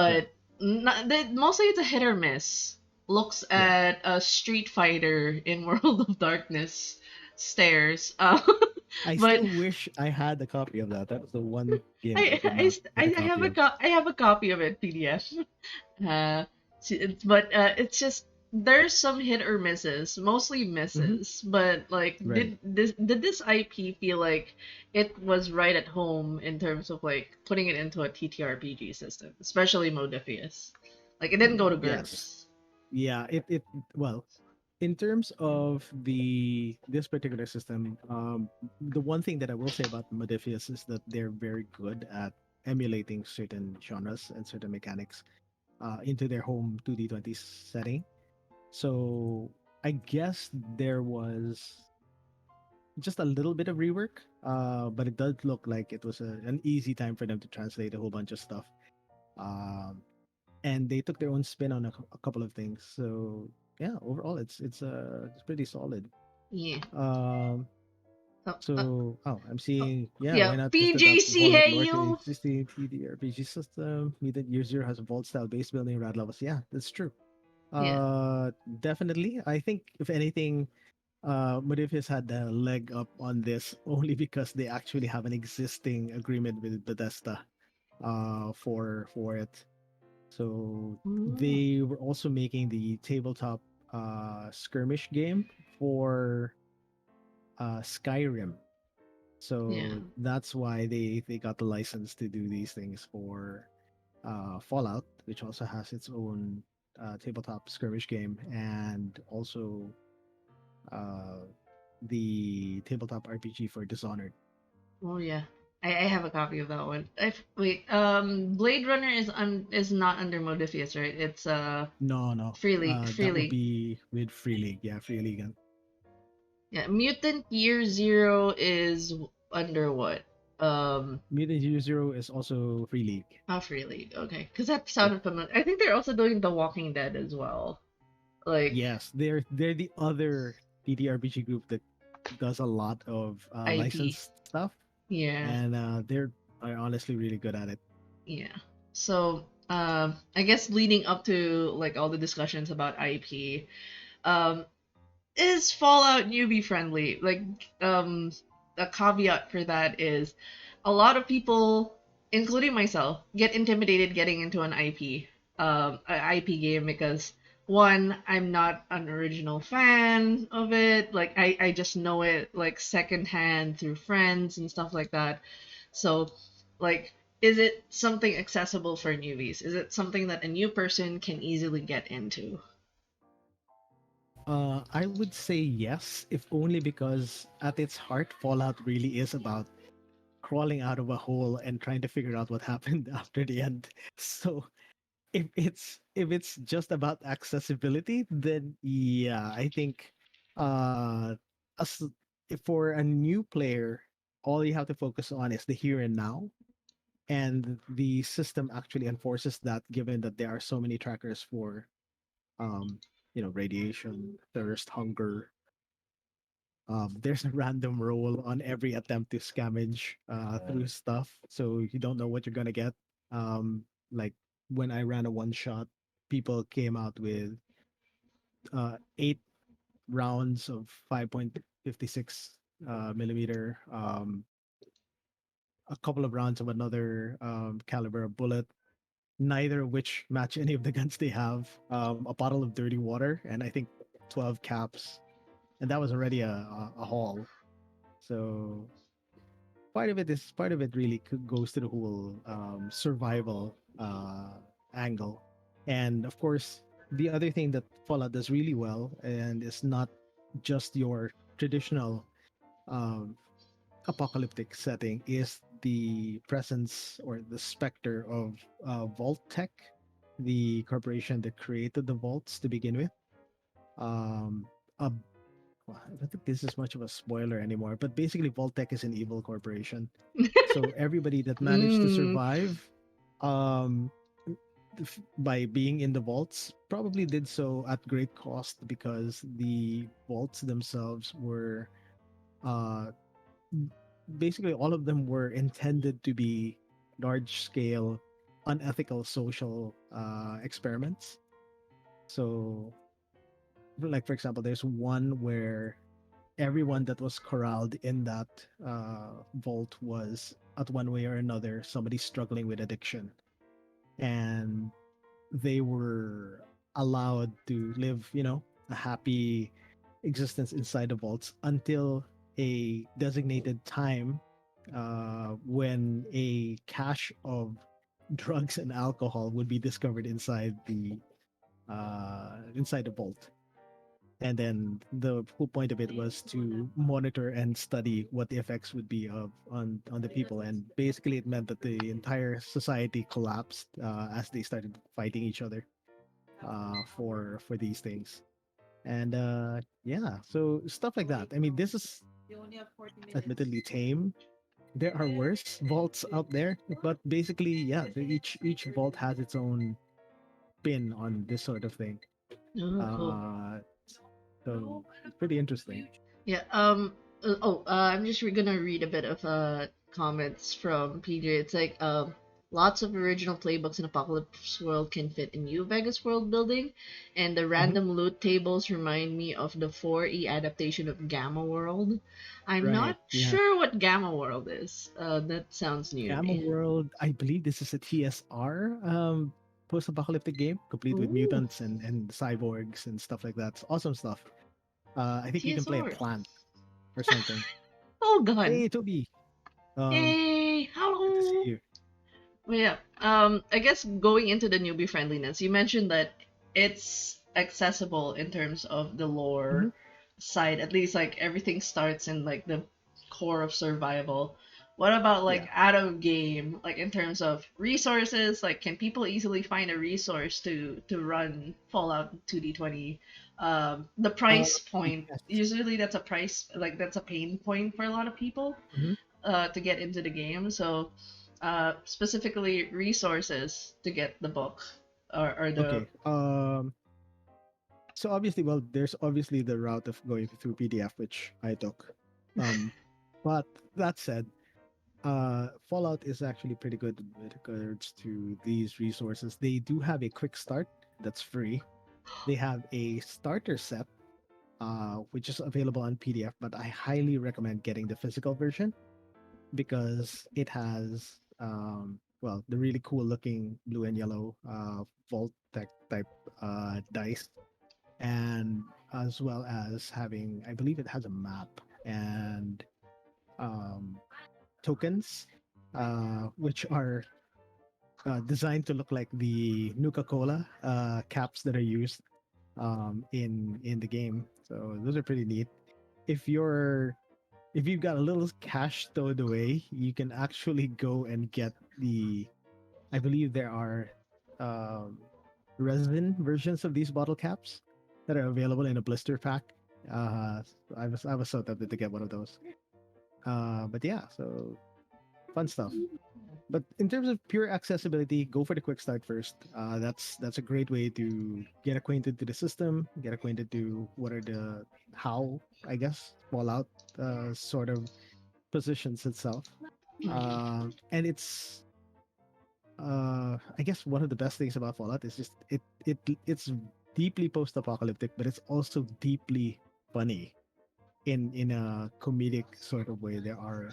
[SPEAKER 2] Right.
[SPEAKER 1] But mostly it's a hit or miss. Looks
[SPEAKER 2] Yeah.
[SPEAKER 1] at a Street Fighter in World of Darkness stairs.
[SPEAKER 2] I
[SPEAKER 1] But
[SPEAKER 2] still wish I had a copy of that. That was the one game that I
[SPEAKER 1] I,
[SPEAKER 2] did
[SPEAKER 1] I,
[SPEAKER 2] not get a
[SPEAKER 1] I have
[SPEAKER 2] copy of.
[SPEAKER 1] I have a copy of it PDF. Uh, but it's just there's some hit or misses, mostly
[SPEAKER 2] Hmm.
[SPEAKER 1] misses. But like,
[SPEAKER 2] Right.
[SPEAKER 1] did this IP feel like it was right at home in terms of like putting it into a TTRPG system, especially Modifius? Like, it didn't go to
[SPEAKER 2] Yes.
[SPEAKER 1] GURPS.
[SPEAKER 2] Yeah. It well, in terms of the this particular system, the one thing that I will say about Modifius is that they're very good at emulating certain genres and certain mechanics into their home 2D20 setting. So I guess there was just a little bit of rework, but it does look like it was an easy time for them to translate a whole bunch of stuff. Um, and they took their own spin on a couple of things. So yeah, overall, it's pretty solid.
[SPEAKER 1] Yeah.
[SPEAKER 2] Um,
[SPEAKER 1] Uh, uh,
[SPEAKER 2] so I'm seeing, yeah,
[SPEAKER 1] yeah.
[SPEAKER 2] why not just adopt
[SPEAKER 1] PJC,
[SPEAKER 2] Vault
[SPEAKER 1] hey
[SPEAKER 2] lore to the
[SPEAKER 1] you.
[SPEAKER 2] existing TTRPG system? Me that Year Zero has a Vault style base building rad levels. Yeah, that's true.
[SPEAKER 1] Yeah.
[SPEAKER 2] Definitely. I think if anything, Modifius had a leg up on this only because they actually have an existing agreement with Bethesda for it. So
[SPEAKER 1] Ooh.
[SPEAKER 2] they were also making the tabletop skirmish game for Skyrim.
[SPEAKER 1] Yeah.
[SPEAKER 2] So that's why they got the license to do these things for Fallout, which also has its own tabletop skirmish game, and also uh, the tabletop RPG for Dishonored.
[SPEAKER 1] Oh yeah. I have a copy of that one. Wait, Blade Runner is not under Modifius, right? It's
[SPEAKER 2] No, no,
[SPEAKER 1] Free
[SPEAKER 2] that would
[SPEAKER 1] League.
[SPEAKER 2] be with Free League. Yeah, Free League.
[SPEAKER 1] Yeah, Mutant Year Zero is under what?
[SPEAKER 2] Mutant Year Zero is also Free League.
[SPEAKER 1] Free League. Okay, because that
[SPEAKER 2] Yep.
[SPEAKER 1] sounded familiar. I think they're also doing The Walking Dead as well. Like
[SPEAKER 2] Yes, they're the other TTRPG group that does a lot of
[SPEAKER 1] IP.
[SPEAKER 2] licensed stuff,
[SPEAKER 1] Yeah,
[SPEAKER 2] and they're are honestly really good at it.
[SPEAKER 1] yeah. So, I guess leading up to like all the discussions about IP, um, is Fallout newbie friendly? Like, um, a caveat for that is a lot of people, including myself, get intimidated getting into an IP game because one, I'm not an original fan of it. Like, I just know it like secondhand through friends and stuff like that. So, like, is it something accessible for newbies? Is it something that a new person can easily get into?
[SPEAKER 2] I would say yes, if only because at its heart, Fallout really is about crawling out of a hole and trying to figure out what happened after the end. So if it's just about accessibility, then yeah, I think uh as if for a new player, all you have to focus on is the here and now, and the system actually enforces that, given that there are so many trackers for um radiation, thirst, hunger. There's a random roll on every attempt to scavenge through stuff, so you don't know what you're gonna get. Like when I ran a one shot, people came out with 8 rounds of 5.56 millimeter, a couple of rounds of another caliber of bullet, neither of which match any of the guns they have. A bottle of dirty water, and I think 12 caps, and that was already a haul. So part of it really goes to the whole survival angle, and of course the other thing that Fallout does really well, and is not just your traditional um, apocalyptic setting, is the presence or the specter of Vault Tech, the corporation that created the vaults to begin with. Um, a well, I don't think this is much of a spoiler anymore, but basically Voltec is an evil corporation. So everybody that managed to
[SPEAKER 1] Mm.
[SPEAKER 2] survive um by being in the vaults probably did so at great cost, because the vaults themselves were uh basically all of them were intended to be large scale, unethical social experiments. So, like for example, there's one where everyone that was corralled in that vault was, at one way or another, somebody struggling with addiction, and they were allowed to live, a happy existence inside the vaults until a designated time when a cache of drugs and alcohol would be discovered inside the vault. And then the whole point of it was to monitor and study what the effects would be on the people, and basically it meant that the entire society collapsed as they started fighting each other for these things. And yeah, so stuff like that. I mean, this is admittedly tame. There are worse vaults out there, but basically, yeah, each vault has its own spin on this sort of thing.
[SPEAKER 1] Oh, cool.
[SPEAKER 2] Uh, so pretty interesting.
[SPEAKER 1] Yeah. I'm just gonna read a bit of comments from PJ. It's like lots of original playbooks in Apocalypse World can fit in New Vegas world building, and the
[SPEAKER 2] Hmm.
[SPEAKER 1] random loot tables remind me of the 4E adaptation of Gamma World. I'm
[SPEAKER 2] Right.
[SPEAKER 1] not
[SPEAKER 2] Yeah.
[SPEAKER 1] sure what Gamma World is. That sounds new to
[SPEAKER 2] Gamma
[SPEAKER 1] me.
[SPEAKER 2] World. I believe this is a TSR post-apocalyptic game, complete with
[SPEAKER 1] Ooh,
[SPEAKER 2] mutants and cyborgs and stuff like that. It's awesome stuff. I think you can play a
[SPEAKER 1] TSR.
[SPEAKER 2] plant or something.
[SPEAKER 1] Oh, God.
[SPEAKER 2] Hey, Toby.
[SPEAKER 1] Hey,
[SPEAKER 2] Good to see
[SPEAKER 1] hello.
[SPEAKER 2] you.
[SPEAKER 1] Well, yeah. I guess going into the newbie friendliness, you mentioned that it's accessible in terms of the
[SPEAKER 2] Hmm.
[SPEAKER 1] lore side. At least like everything starts in like the core of survival. What about like
[SPEAKER 2] Yeah.
[SPEAKER 1] out of game, like in terms of resources? Like, can people easily find a resource to run Fallout 2D20? The
[SPEAKER 2] Uh,
[SPEAKER 1] price point,
[SPEAKER 2] yes.
[SPEAKER 1] usually that's a price, like that's a pain point for a lot of people
[SPEAKER 2] Mhm.
[SPEAKER 1] to get into the game. So, specifically resources to get the book or the.
[SPEAKER 2] Okay. So obviously, well, there's obviously the route of going through PDF, which I took. Um, but that said, Fallout is actually pretty good with regards to these resources. They do have a quick start that's free. They have a starter set, which is available on PDF, but I highly recommend getting the physical version because it has, well, the really cool looking blue and yellow Vault Tech type dice, and as well as having, I believe it has a map and um, tokens, which are designed to look like the Nuka Cola caps that are used in the game. So those are pretty neat. If you're if you've got a little cash stowed away, you can actually go and get the. I believe there are um, resin versions of these bottle caps that are available in a blister pack. Uh, I was so tempted to get one of those. But yeah, so fun stuff. But in terms of pure accessibility, go for the quick start first. That's a great way to get acquainted to the system, get acquainted to what are the how I guess Fallout sort of positions itself.
[SPEAKER 1] Mhm.
[SPEAKER 2] And it's I guess one of the best things about Fallout is just it's deeply post-apocalyptic, but it's also deeply funny in a comedic sort of way. There are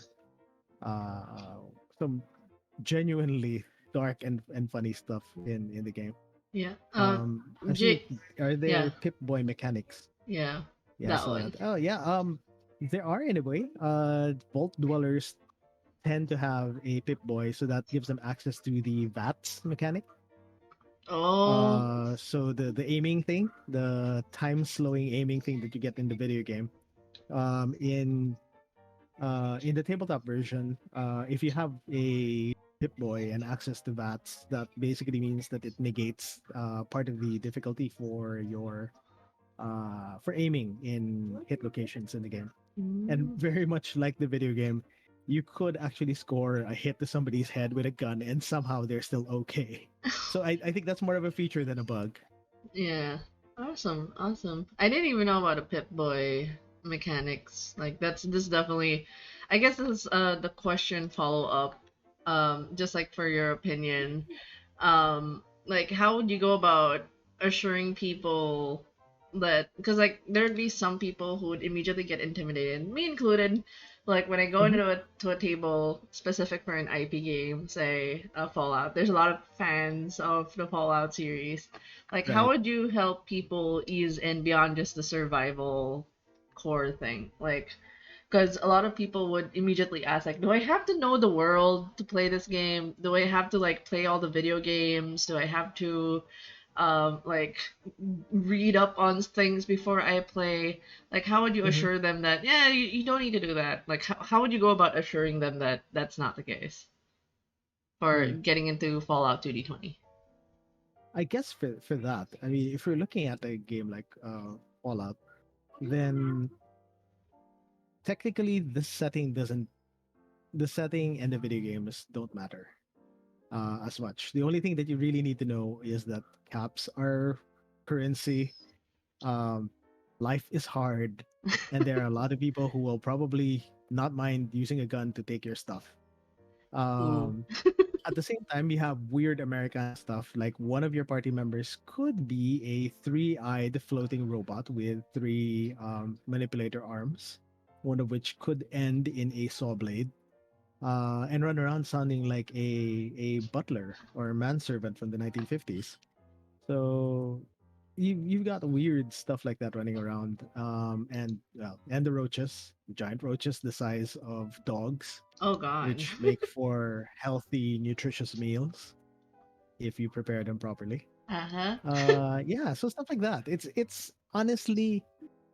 [SPEAKER 2] uh, some genuinely dark and funny stuff in the game.
[SPEAKER 1] Yeah.
[SPEAKER 2] I've seen.
[SPEAKER 1] J.
[SPEAKER 2] Are
[SPEAKER 1] Yeah.
[SPEAKER 2] there Pip Boy mechanics?
[SPEAKER 1] Yeah.
[SPEAKER 2] Yeah, I
[SPEAKER 1] That
[SPEAKER 2] saw
[SPEAKER 1] one.
[SPEAKER 2] that. Oh yeah. There are in a way. Vault dwellers tend to have a Pip Boy, so that gives them access to the VATS mechanic.
[SPEAKER 1] Oh.
[SPEAKER 2] So the aiming thing, the time slowing aiming thing that you get in the video game. In the tabletop version, if you have a Pip Boy and access to VATS, that basically means that it negates part of the difficulty for aiming in hit locations in the game. And
[SPEAKER 1] Mm.
[SPEAKER 2] very much like the video game, you could actually score a hit to somebody's head with a gun and somehow they're still okay. So I think that's more of a feature than a bug.
[SPEAKER 1] Yeah. Awesome. Awesome. I didn't even know about a Pip Boy mechanics. Like that's this definitely. I guess this is the question follow up. Just like for your opinion, like how would you go about assuring people that, because like there'd be some people who would immediately get intimidated, me included. Like when I go
[SPEAKER 2] Hmm.
[SPEAKER 1] into a table specific for an IP game, say Fallout, there's a lot of fans of the Fallout series. Like how
[SPEAKER 2] Right.
[SPEAKER 1] would you help people ease in beyond just the survival core thing? Like because a lot of people would immediately ask like, do I have to know the world to play this game? Do I have to like play all the video games? Do I have to like read up on things before I play? Like how would you
[SPEAKER 2] Hmm.
[SPEAKER 1] assure them that yeah, you don't need to do that? Like how would you go about assuring them that that's not the case for
[SPEAKER 2] Hmm.
[SPEAKER 1] getting into Fallout 2D20?
[SPEAKER 2] I guess for that, I mean, if we're looking at a game like Fallout, then technically the setting and the video games don't matter as much. The only thing that you really need to know is that caps are currency. Um, Life is hard, and there are a lot of people who will probably not mind using a gun to take your stuff.
[SPEAKER 1] Ooh.
[SPEAKER 2] Um, at the same time, you have weird Americana stuff. Like one of your party members could be a three-eyed floating robot with three manipulator arms, one of which could end in a saw blade, and run around sounding like a butler or a manservant from the 1950s. So you've got weird stuff like that running around, and well, and the roaches, giant roaches the size of dogs,
[SPEAKER 1] Oh God.
[SPEAKER 2] which make for healthy, nutritious meals if you prepare them properly.
[SPEAKER 1] Uh-huh.
[SPEAKER 2] Yeah, so stuff like that. It's honestly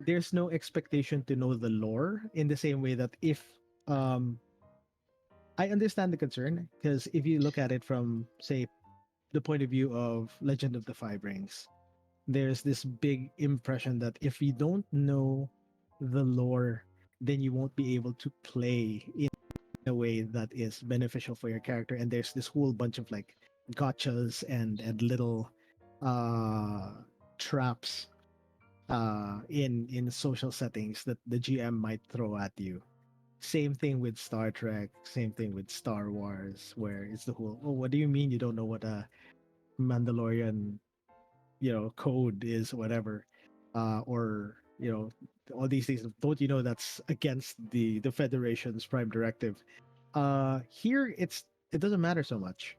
[SPEAKER 2] there's no expectation to know the lore in the same way that if um I understand the concern because if you look at it from say the point of view of Legend of the Five Rings, there's this big impression that if you don't know the lore, then you won't be able to play in a way that is beneficial for your character. And there's this whole bunch of like gotchas and little uh traps in social settings that the GM might throw at you. Same thing with Star Trek, same thing with Star Wars, where it's the whole, oh, what do you mean you don't know what a Mandalorian, code is, whatever, or all these things. Don't you know that's against the Federation's prime directive? Here, it doesn't matter so much.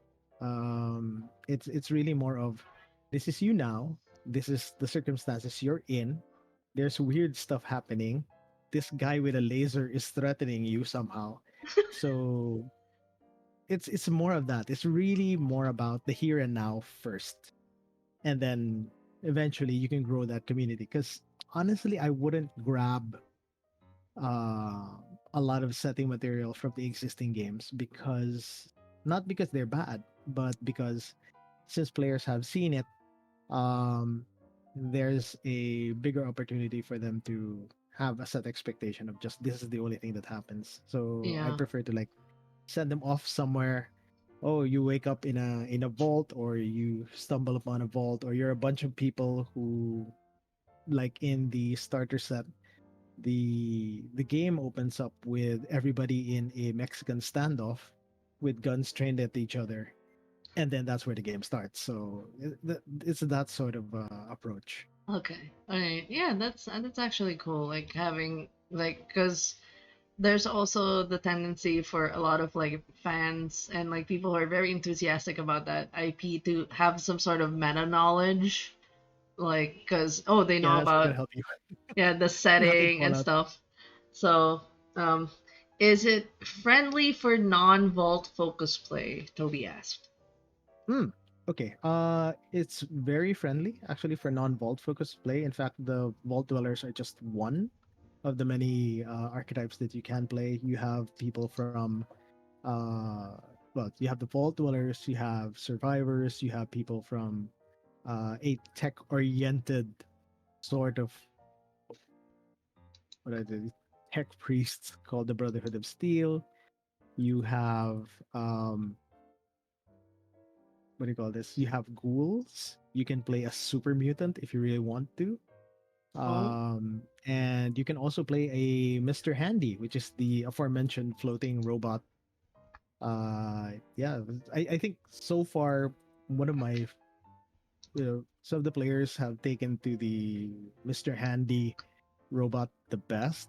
[SPEAKER 2] It's really more of this is you now. This is the circumstances you're in. There's weird stuff happening. This guy with a laser is threatening you somehow. So it's more of that. It's really more about the here and now first, and then eventually you can grow that community. Because honestly, I wouldn't grab uh, a lot of setting material from the existing games, because not because they're bad, but because since players have seen it, um, there's a bigger opportunity for them to have a set expectation of just this is the only thing that happens. So I
[SPEAKER 1] Yeah.
[SPEAKER 2] prefer to like send them off somewhere. Oh, you wake up in a vault, or you stumble upon a vault, or you're a bunch of people who, like in the starter set, the game opens up with everybody in a Mexican standoff with guns trained at each other, and then that's where the game starts. So it's that sort of approach.
[SPEAKER 1] Okay. Alright. Yeah, that's actually cool. Like having like because there's also the tendency for a lot of like fans and like people who are very enthusiastic about that IP to have some sort of meta knowledge, like because oh they
[SPEAKER 2] Yeah,
[SPEAKER 1] know
[SPEAKER 2] that's not
[SPEAKER 1] about
[SPEAKER 2] gonna help you.
[SPEAKER 1] yeah the
[SPEAKER 2] Not in
[SPEAKER 1] setting and
[SPEAKER 2] Fallout.
[SPEAKER 1] stuff. So um, is it friendly for non-vault focus play? Toby asked.
[SPEAKER 2] Hmm. Okay. It's very friendly actually for non-vault focused play. In fact, the vault dwellers are just one of the many archetypes that you can play. You have people from uh, well, you have the vault dwellers, you have survivors, you have people from a tech-oriented sort of what I did tech priests called the Brotherhood of Steel. You have what do you call this? You have ghouls. You can play a super mutant if you really want to.
[SPEAKER 1] Oh.
[SPEAKER 2] And you can also play a Mr. Handy, which is the aforementioned floating robot. Yeah, I think so far one of my, some of the players have taken to the Mr. Handy robot the best,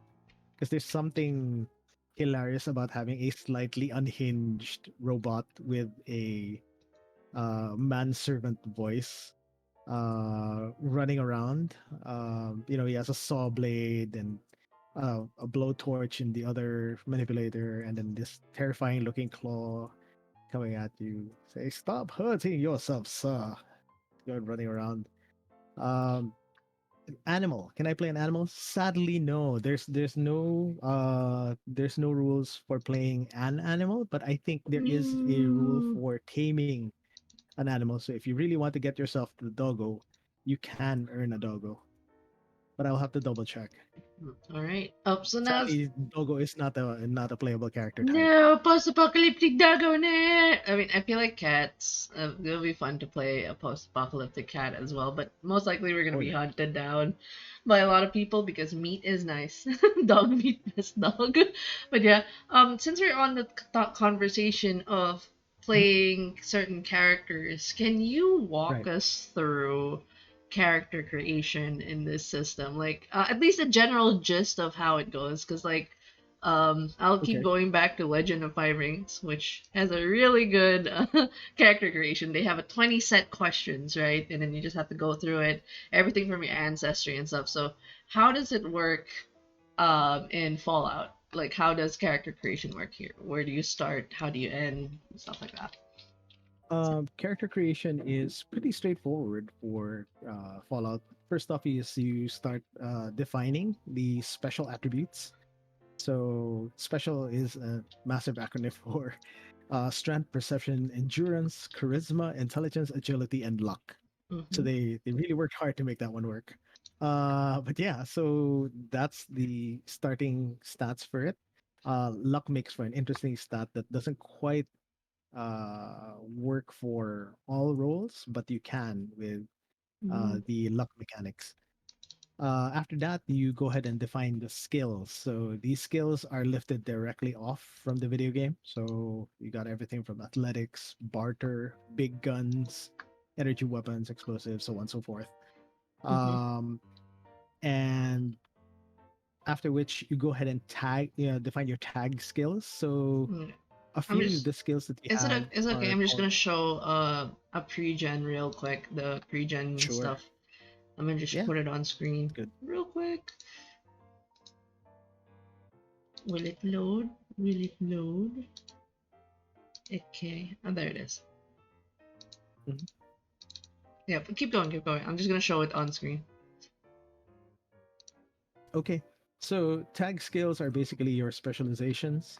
[SPEAKER 2] because there's something hilarious about having a slightly unhinged robot with a manservant voice running around. He has a saw blade and a blowtorch in the other manipulator, and then this terrifying looking claw coming at you. Say, "Stop hurting yourself, sir." Going running around. Um, Animal. Can I play an animal? Sadly, no. There's no rules for playing an animal, but I think there is a rule
[SPEAKER 1] Mm.
[SPEAKER 2] for taming an animal. So if you really want to get yourself the doggo, you can earn a doggo. But I'll have to double check.
[SPEAKER 1] All right. Oh, so now
[SPEAKER 2] Sadly, doggo is not a playable character type.
[SPEAKER 1] no, post-apocalyptic doggo. Nah. I mean, I feel like cats. It'll be fun to play a post-apocalyptic cat as well, but most likely we're gonna
[SPEAKER 2] Oh
[SPEAKER 1] be
[SPEAKER 2] yeah.
[SPEAKER 1] hunted down by a lot of people because meat is nice. Dog meat, best dog. But yeah, since we're on the conversation of
[SPEAKER 2] Mhm.
[SPEAKER 1] playing certain characters, can you walk
[SPEAKER 2] Right.
[SPEAKER 1] us through character creation in this system? Like, at least a general gist of how it goes, because like I'll keep
[SPEAKER 2] Okay.
[SPEAKER 1] going back to Legend of Five Rings, which has a really good character creation. They have a 20 set questions, right? And then you just have to go through it, everything from your ancestry and stuff. So, how does it work in Fallout? Like, how does character creation work here? Where do you start? How do you end? Stuff like that.
[SPEAKER 2] Character creation is pretty straightforward for Fallout. First off is you start defining the special attributes. So special is a massive acronym for strength, perception, endurance, charisma, intelligence, agility, and luck. So
[SPEAKER 1] Mm-hmm.
[SPEAKER 2] they really worked hard to make that one work. But yeah, so that's the starting stats for it. Luck makes for an interesting stat that doesn't quite work for all roles, but you can with
[SPEAKER 1] Mm-hmm.
[SPEAKER 2] the luck mechanics. After that, you go ahead and define the skills. So these skills are lifted directly off from the video game. So you got everything from athletics, barter, big guns, energy weapons, explosives, so on and so forth.
[SPEAKER 1] Mm-hmm.
[SPEAKER 2] Um, and after which you go ahead and define your tag skills. So
[SPEAKER 1] Mm.
[SPEAKER 2] a
[SPEAKER 1] I'm
[SPEAKER 2] few of
[SPEAKER 1] just.
[SPEAKER 2] the skills that you
[SPEAKER 1] Is it
[SPEAKER 2] have
[SPEAKER 1] is it okay?
[SPEAKER 2] are
[SPEAKER 1] I'm just
[SPEAKER 2] called
[SPEAKER 1] gonna show a pre-gen real quick. The pre-gen
[SPEAKER 2] sure.
[SPEAKER 1] stuff. I'm gonna just
[SPEAKER 2] Yeah,
[SPEAKER 1] put it on screen
[SPEAKER 2] good.
[SPEAKER 1] real quick. Will it load? Will it load? Okay, oh, there it is.
[SPEAKER 2] Mhm.
[SPEAKER 1] Yeah, but keep going, keep going. I'm just gonna show it on screen.
[SPEAKER 2] Okay. So tag skills are basically your specializations.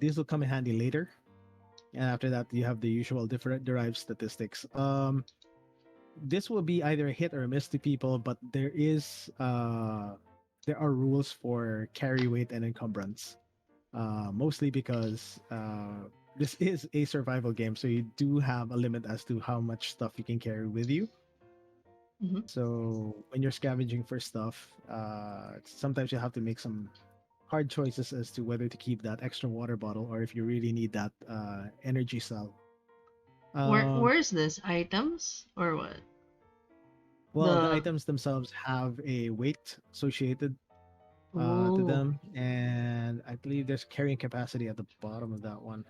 [SPEAKER 2] These will come in handy later. And after that, you have the usual different derived statistics. This will be either a hit or a miss to people, but there are rules for carry weight and encumbrance. Mostly because this is a survival game, so you do have a limit as to how much stuff you can carry with you.
[SPEAKER 1] Mm-hmm.
[SPEAKER 2] So when you're scavenging for stuff, sometimes you have to make some hard choices as to whether to keep that extra water bottle or if you really need that energy cell. Um,
[SPEAKER 1] Where is this? Items or what?
[SPEAKER 2] well, the
[SPEAKER 1] The
[SPEAKER 2] items themselves have a weight associated to
[SPEAKER 1] ooh,
[SPEAKER 2] them, and I believe there's carrying capacity at the bottom of that one.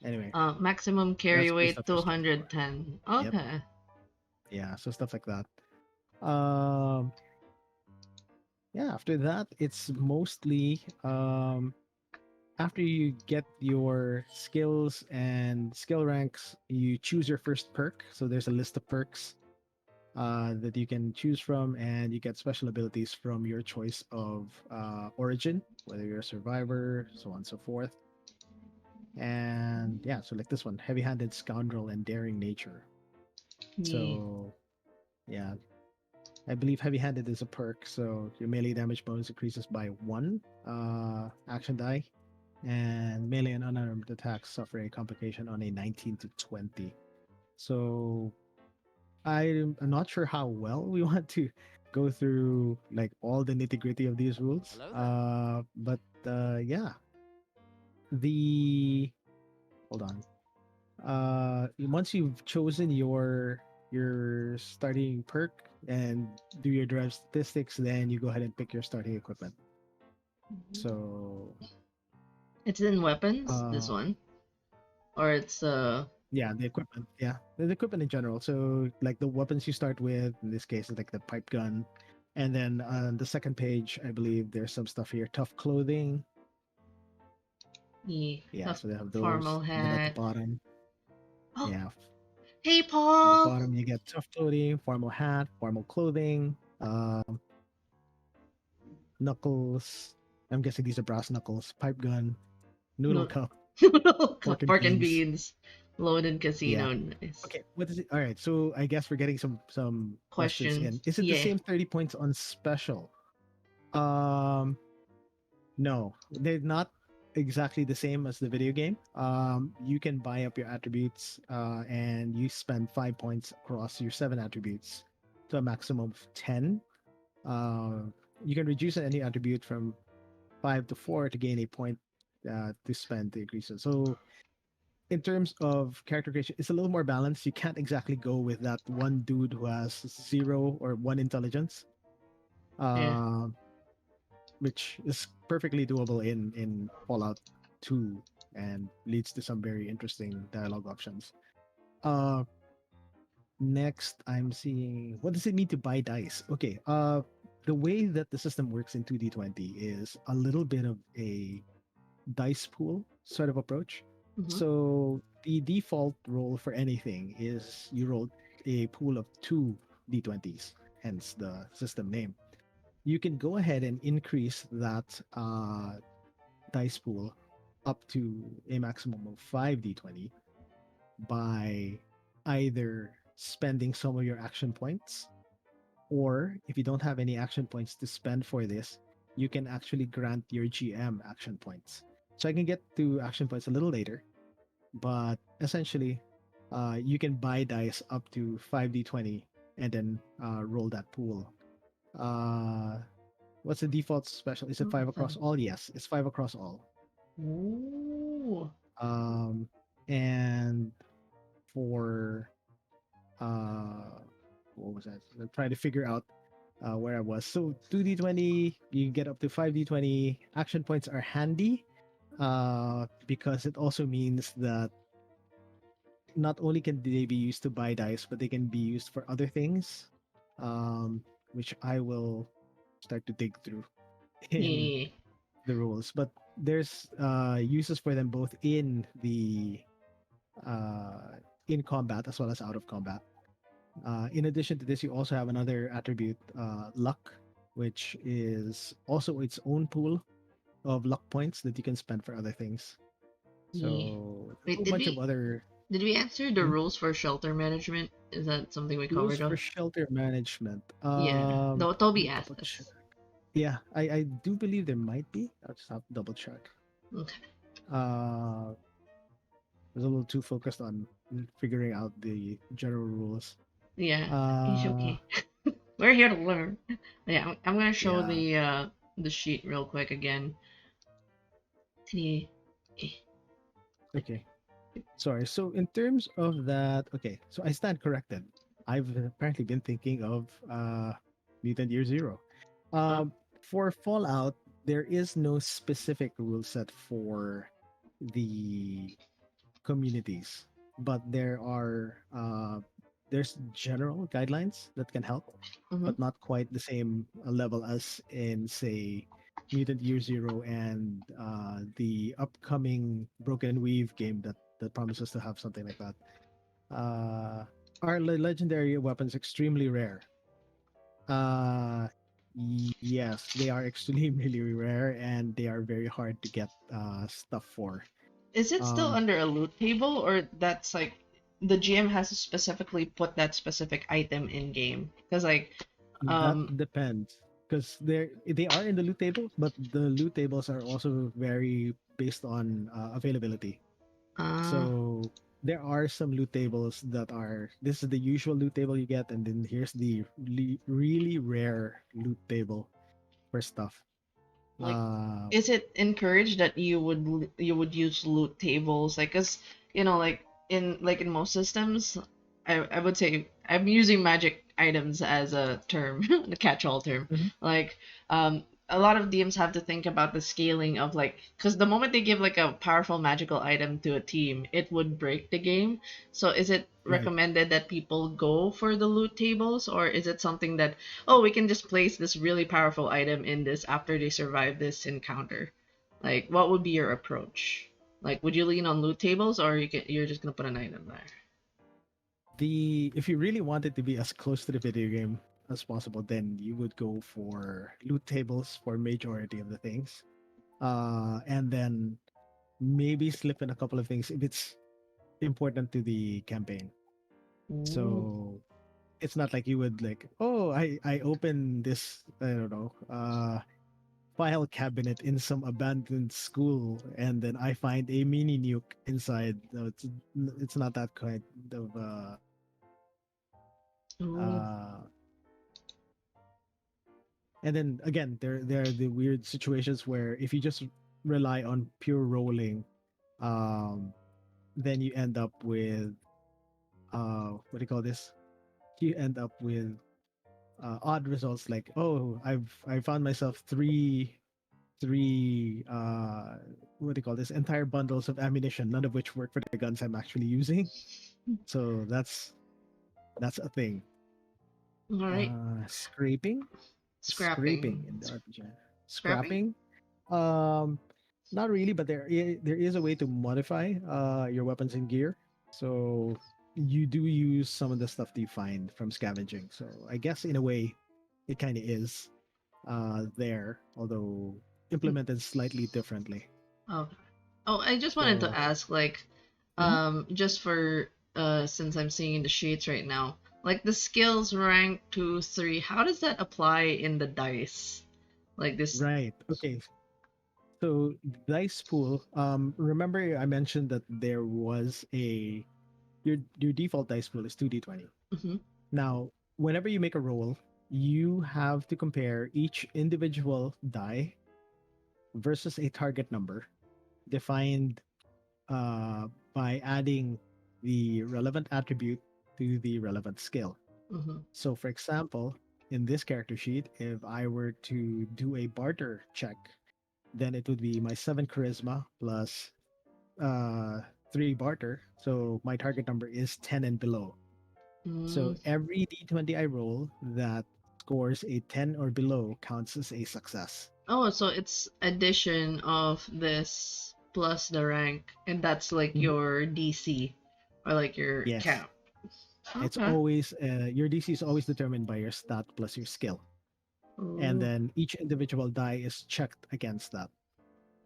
[SPEAKER 2] Anyway,
[SPEAKER 1] maximum carry
[SPEAKER 2] that's based
[SPEAKER 1] weight
[SPEAKER 2] off your strength score.
[SPEAKER 1] 210.
[SPEAKER 2] Yep.
[SPEAKER 1] Okay.
[SPEAKER 2] Yeah. So stuff like that. Um, yeah. After that, it's mostly after you get your skills and skill ranks, you choose your first perk. So there's a list of perks that you can choose from, and you get special abilities from your choice of origin, whether you're a survivor, so on and so forth. And yeah, so like this one, heavy-handed scoundrel and daring nature.
[SPEAKER 1] Me.
[SPEAKER 2] So yeah, I believe heavy-handed is a perk, so your melee damage bonus increases by one action die, and melee and unarmed attacks suffer a complication on a 19 to 20. So I'm not sure how well we want to go through like all the nitty gritty of these rules.
[SPEAKER 3] Hello there.
[SPEAKER 2] But yeah, the hold on. Once you've chosen your starting perk and do your drive statistics, then you go ahead and pick your starting equipment.
[SPEAKER 1] Mhm.
[SPEAKER 2] So
[SPEAKER 1] It's in weapons, this
[SPEAKER 2] uh,
[SPEAKER 1] one, or it's
[SPEAKER 2] yeah, the equipment, yeah, the equipment in general. So like the weapons you start with, in this case, is like the pipe gun, and then on the second page, I believe there's some stuff here, tough clothing.
[SPEAKER 1] the
[SPEAKER 2] Yeah,
[SPEAKER 1] tough
[SPEAKER 2] so they have those,
[SPEAKER 1] formal
[SPEAKER 2] and then at the
[SPEAKER 1] hat.
[SPEAKER 2] bottom,
[SPEAKER 1] Oh,
[SPEAKER 2] yeah,
[SPEAKER 1] hey
[SPEAKER 2] at the
[SPEAKER 1] Paul.
[SPEAKER 2] bottom you get tough clothing, formal hat, formal clothing, knuckles. I'm guessing these are brass knuckles, pipe gun, noodle
[SPEAKER 1] No,
[SPEAKER 2] cup,
[SPEAKER 1] no,
[SPEAKER 2] pork and
[SPEAKER 1] pork and
[SPEAKER 2] beans.
[SPEAKER 1] beans, loaded
[SPEAKER 2] Yeah.
[SPEAKER 1] casino. Nice.
[SPEAKER 2] Okay. What is it? All right. So I guess we're getting some questions
[SPEAKER 1] Questions.
[SPEAKER 2] in. Is it the
[SPEAKER 1] Yeah.
[SPEAKER 2] same 30 points on special? Um, no, they're not exactly the same as the video game. You can buy up your attributes, and you spend 5 points across your seven attributes to a maximum of 10. Uh, you can reduce any attribute from 5 to 4 to gain a point to spend to increase it. So in terms of character creation, it's a little more balanced. You can't exactly go with that one dude who has zero or one intelligence,
[SPEAKER 1] Yeah.
[SPEAKER 2] uh, which is perfectly doable in Fallout 2 and leads to some very interesting dialogue options. Uh, Next, I'm seeing what does it mean to buy dice? Okay, the way that the system works in 2D20 is a little bit of a dice pool sort of approach.
[SPEAKER 1] Mm-hmm.
[SPEAKER 2] So the default roll for anything is you roll a pool of two d20s, hence the system name. You can go ahead and increase that dice pool up to a maximum of 5d20 by either spending some of your action points, or if you don't have any action points to spend for this, you can actually grant your GM action points. So I can get to action points a little later, but essentially, you can buy dice up to 5d20 and then roll that pool. Uh, what's the default special? Is it
[SPEAKER 1] Oh,
[SPEAKER 2] five across all? Yes, it's five across all.
[SPEAKER 1] ooh.
[SPEAKER 2] Um, and for uh, what was that? I'm trying to figure out where I was. So 2d20, you get up to 5d20. Action points are handy because it also means that not only can they be used to buy dice, but they can be used for other things, which I will start to dig through in
[SPEAKER 1] Yeah.
[SPEAKER 2] the rules. But there's uses for them both uh, in combat as well as out of combat. In addition to this, you also have another attribute, luck, which is also its own pool of luck points that you can spend for other things.
[SPEAKER 1] Yeah.
[SPEAKER 2] So a
[SPEAKER 1] Wait,
[SPEAKER 2] whole bunch of other
[SPEAKER 1] did we answer the rules for shelter management? Is that something we
[SPEAKER 2] rules
[SPEAKER 1] covered
[SPEAKER 2] for
[SPEAKER 1] up?
[SPEAKER 2] shelter management.
[SPEAKER 1] Yeah. No,
[SPEAKER 2] Let
[SPEAKER 1] Toby
[SPEAKER 2] me double
[SPEAKER 1] asked
[SPEAKER 2] check.
[SPEAKER 1] us.
[SPEAKER 2] Yeah, I do believe there might be. I'll just have to double check.
[SPEAKER 1] Okay.
[SPEAKER 2] Uh, I was a little too focused on figuring out the general rules.
[SPEAKER 1] Yeah. It's
[SPEAKER 2] Uh,
[SPEAKER 1] okay. We're here to learn. Yeah, I'm gonna show
[SPEAKER 2] yeah,
[SPEAKER 1] the sheet real quick again. Yeah.
[SPEAKER 2] okay. Sorry. So in terms of that, okay. So I stand corrected. I've apparently been thinking of Mutant Year Zero.
[SPEAKER 1] Oh.
[SPEAKER 2] For Fallout, there is no specific rule set for the communities, but there's general guidelines that can help,
[SPEAKER 1] Mm-hmm.
[SPEAKER 2] but not quite the same level as in say Mutant Year Zero and the upcoming Broken and Weave game that promises to have something like that. Uh, are legendary weapons extremely rare? Uh, yes, they are extremely rare and they are very hard to get stuff for.
[SPEAKER 1] Is it still
[SPEAKER 2] Um,
[SPEAKER 1] under a loot table, or that's like the GM has to specifically put that specific item in game? Because like,
[SPEAKER 2] That
[SPEAKER 1] um,
[SPEAKER 2] depends because they are in the loot tables, but the loot tables are also very based on availability.
[SPEAKER 1] uh,
[SPEAKER 2] So there are some loot tables that are, this is the usual loot table you get, and then here's the really rare loot table for stuff.
[SPEAKER 1] Like,
[SPEAKER 2] Uh,
[SPEAKER 1] is it encouraged that you would use loot tables? Like, cause in most systems, I would say I'm using magic items as a term, the catch-all term.
[SPEAKER 2] mhm,
[SPEAKER 1] Like, a lot of DMs have to think about the scaling of like, cause the moment they give like a powerful magical item to a team, it would break the game. So is it
[SPEAKER 2] right.
[SPEAKER 1] recommended that people go for the loot tables, or is it something that, oh, we can just place this really powerful item in this after they survive this encounter? Like, what would be your approach? Like, would you lean on loot tables, or you're just gonna put an item there?
[SPEAKER 2] The If you really want it to be as close to the video game as possible, then you would go for loot tables for majority of the things. And then maybe slip in a couple of things if it's important to the campaign.
[SPEAKER 1] Ooh.
[SPEAKER 2] So it's not like you would like, oh, I open this, I don't know, file cabinet in some abandoned school, and then I find a mini nuke inside. No, it's not that kind of
[SPEAKER 1] Ooh.
[SPEAKER 2] uh and then again, there are the weird situations where if you just rely on pure rolling, um then you end up with what do you call this, you end up with odd results, like, oh, I found myself three what do you call this, entire bundles of ammunition, none of which work for the guns I'm actually using. So that's a thing.
[SPEAKER 1] All right.
[SPEAKER 2] Scraping,
[SPEAKER 1] Scrapping.
[SPEAKER 2] in the RPG.
[SPEAKER 1] Scrapping?
[SPEAKER 2] Scrapping, um not really, but there is a way to modify your weapons and gear. So you do use some of the stuff that you find from scavenging, so I guess in a way it kind of is there, although implemented slightly differently.
[SPEAKER 1] Oh, oh, I just wanted to
[SPEAKER 2] So
[SPEAKER 1] ask, like,
[SPEAKER 2] mhm,
[SPEAKER 1] just for since I'm seeing the sheets right now, like the skills rank 2, 3, how does that apply in the dice? Like this.
[SPEAKER 2] right, okay. So dice pool. Remember I mentioned that there was a your default dice pool is 2d20.
[SPEAKER 1] Hmm.
[SPEAKER 2] Now, whenever you make a roll, you have to compare each individual die versus a target number defined uh, by adding the relevant attribute to the relevant skill.
[SPEAKER 1] Hmm.
[SPEAKER 2] So, for example, in this character sheet, if I were to do a barter check, then it would be my 7 charisma plus uh, 3 barter. So my target number is 10 and below.
[SPEAKER 1] Mm.
[SPEAKER 2] So every d20 I roll that scores a 10 or below counts as a success.
[SPEAKER 1] Oh, so it's addition of this plus the rank, and that's like
[SPEAKER 2] Mhm.
[SPEAKER 1] your DC or like your
[SPEAKER 2] Yes.
[SPEAKER 1] cap.
[SPEAKER 2] It's
[SPEAKER 1] Okay.
[SPEAKER 2] always, your DC is always determined by your stat plus your skill. And
[SPEAKER 1] Ooh.
[SPEAKER 2] then each individual die is checked against that.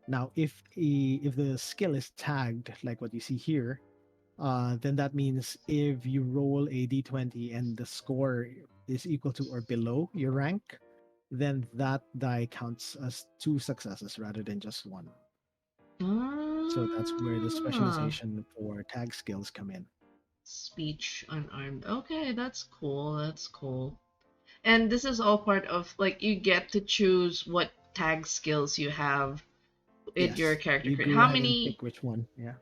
[SPEAKER 2] Now, if the skill is tagged, like what you see here, then that means if you roll a d20 and the score is equal to or below your rank, then that die counts as 2 successes rather than just one. So that's where the
[SPEAKER 1] Ah.
[SPEAKER 2] specialization for tag skills come in.
[SPEAKER 1] Speech unarmed. Okay, that's cool. That's cool. And this is all part of like you get to choose what tag skills you have in your
[SPEAKER 2] Yes,
[SPEAKER 1] character
[SPEAKER 2] you
[SPEAKER 1] create.
[SPEAKER 2] go
[SPEAKER 1] How
[SPEAKER 2] ahead and
[SPEAKER 1] many?
[SPEAKER 2] pick which one. Yeah,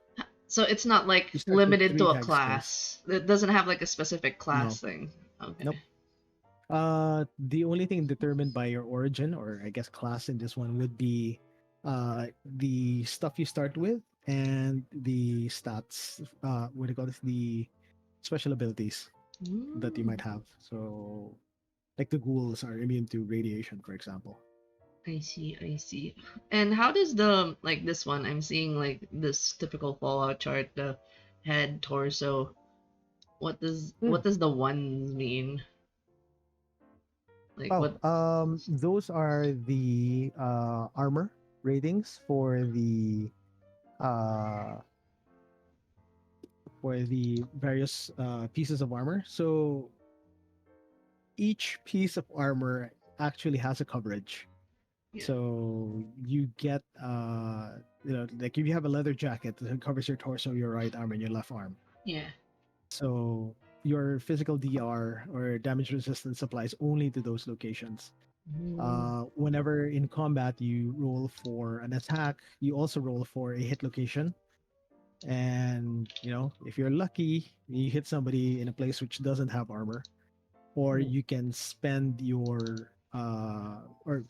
[SPEAKER 1] So it's not like
[SPEAKER 2] you start with
[SPEAKER 1] limited
[SPEAKER 2] three
[SPEAKER 1] to a
[SPEAKER 2] tag skills.
[SPEAKER 1] class. It doesn't have like a specific class
[SPEAKER 2] No,
[SPEAKER 1] thing. Okay.
[SPEAKER 2] nope. The only thing determined by your origin, or I guess class in this one, would be the stuff you start with and the stats. What do you call this? The special abilities that you
[SPEAKER 1] Mm,
[SPEAKER 2] might have. So, like the ghouls are immune to radiation, for example.
[SPEAKER 1] I see. I see. And how does the like this one? I'm seeing like this typical Fallout chart. The head, torso.
[SPEAKER 2] Hmm.
[SPEAKER 1] What does the ones mean? Like
[SPEAKER 2] Oh,
[SPEAKER 1] what?
[SPEAKER 2] those are the armor ratings uh for the various pieces of armor. So each piece of armor actually has a coverage.
[SPEAKER 1] Yeah.
[SPEAKER 2] So you get like if you have a leather jacket that covers your torso, your right arm, and your left arm.
[SPEAKER 1] Yeah.
[SPEAKER 2] So your physical DR or damage resistance applies only to those locations.
[SPEAKER 1] Mm,
[SPEAKER 2] Whenever in combat you roll for an attack, you also roll for a hit location. And if you're lucky, you hit somebody in a place which doesn't have armor, or
[SPEAKER 1] mm,
[SPEAKER 2] you can spend your or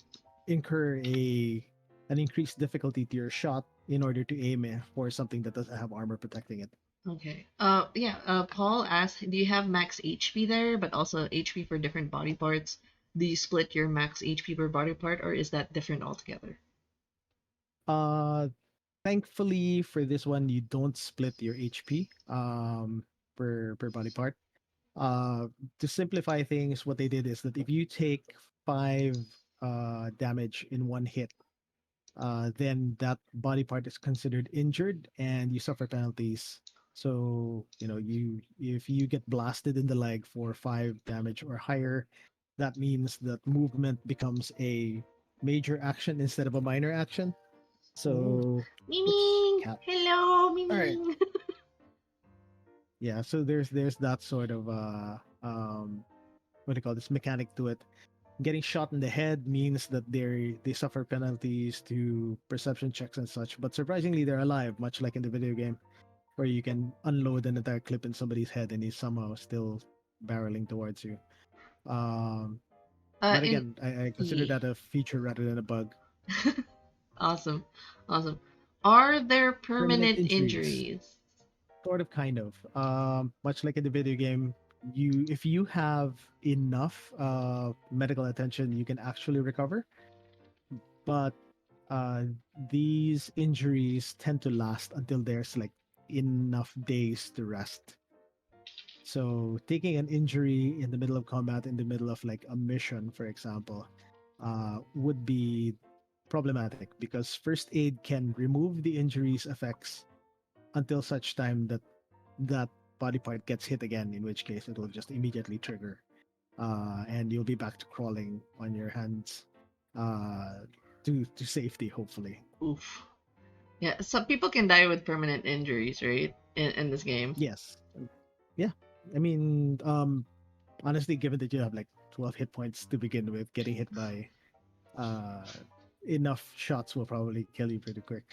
[SPEAKER 2] incur a an increased difficulty to your shot in order to aim for something that doesn't have armor protecting it.
[SPEAKER 1] okay. Yeah. Paul asked, do you have max HP there, but also HP for different body parts? Do you split your max HP per body part, or is that different altogether?
[SPEAKER 2] Uh, Thankfully for this one, you don't split your HP per body part. Uh, to simplify things, what they did is that if you take 5 damage in one hit, then that body part is considered injured and you suffer penalties. So, you if you get blasted in the leg for 5 damage or higher, that means that movement becomes a major action instead of a minor action.
[SPEAKER 1] Oh,
[SPEAKER 2] So, oops,
[SPEAKER 1] Miming!
[SPEAKER 2] cat.
[SPEAKER 1] Hello,
[SPEAKER 2] All right.
[SPEAKER 1] Miming!
[SPEAKER 2] Yeah, so there's that sort of what do you call this mechanic to it. Getting shot in the head means that they suffer penalties to perception checks and such, but surprisingly they're alive, much like in the video game, where you can unload an entire clip in somebody's head and he's somehow still barreling towards you. Um, but
[SPEAKER 1] In
[SPEAKER 2] again, I consider
[SPEAKER 1] yeah.
[SPEAKER 2] that a feature rather than a bug.
[SPEAKER 1] Awesome, awesome. Are there
[SPEAKER 2] Permanent
[SPEAKER 1] permanent
[SPEAKER 2] injuries,
[SPEAKER 1] injuries?
[SPEAKER 2] sort of, kind of. Much like in the video game, if you have enough medical attention, you can actually recover. But uh, these injuries tend to last until there's like enough days to rest. So taking an injury in the middle of combat, in the middle of like a mission, for example, would be problematic because first aid can remove the injury's effects until such time that that body part gets hit again, in which case it will just immediately trigger, and you'll be back to crawling on your hands uh, to safety, hopefully.
[SPEAKER 1] Oof. Yeah, some people can die with permanent injuries, right? In this game.
[SPEAKER 2] Yes. Yeah. I mean, honestly, given that you have like 12 hit points to begin with, getting hit by uh, enough shots will probably kill you pretty quick.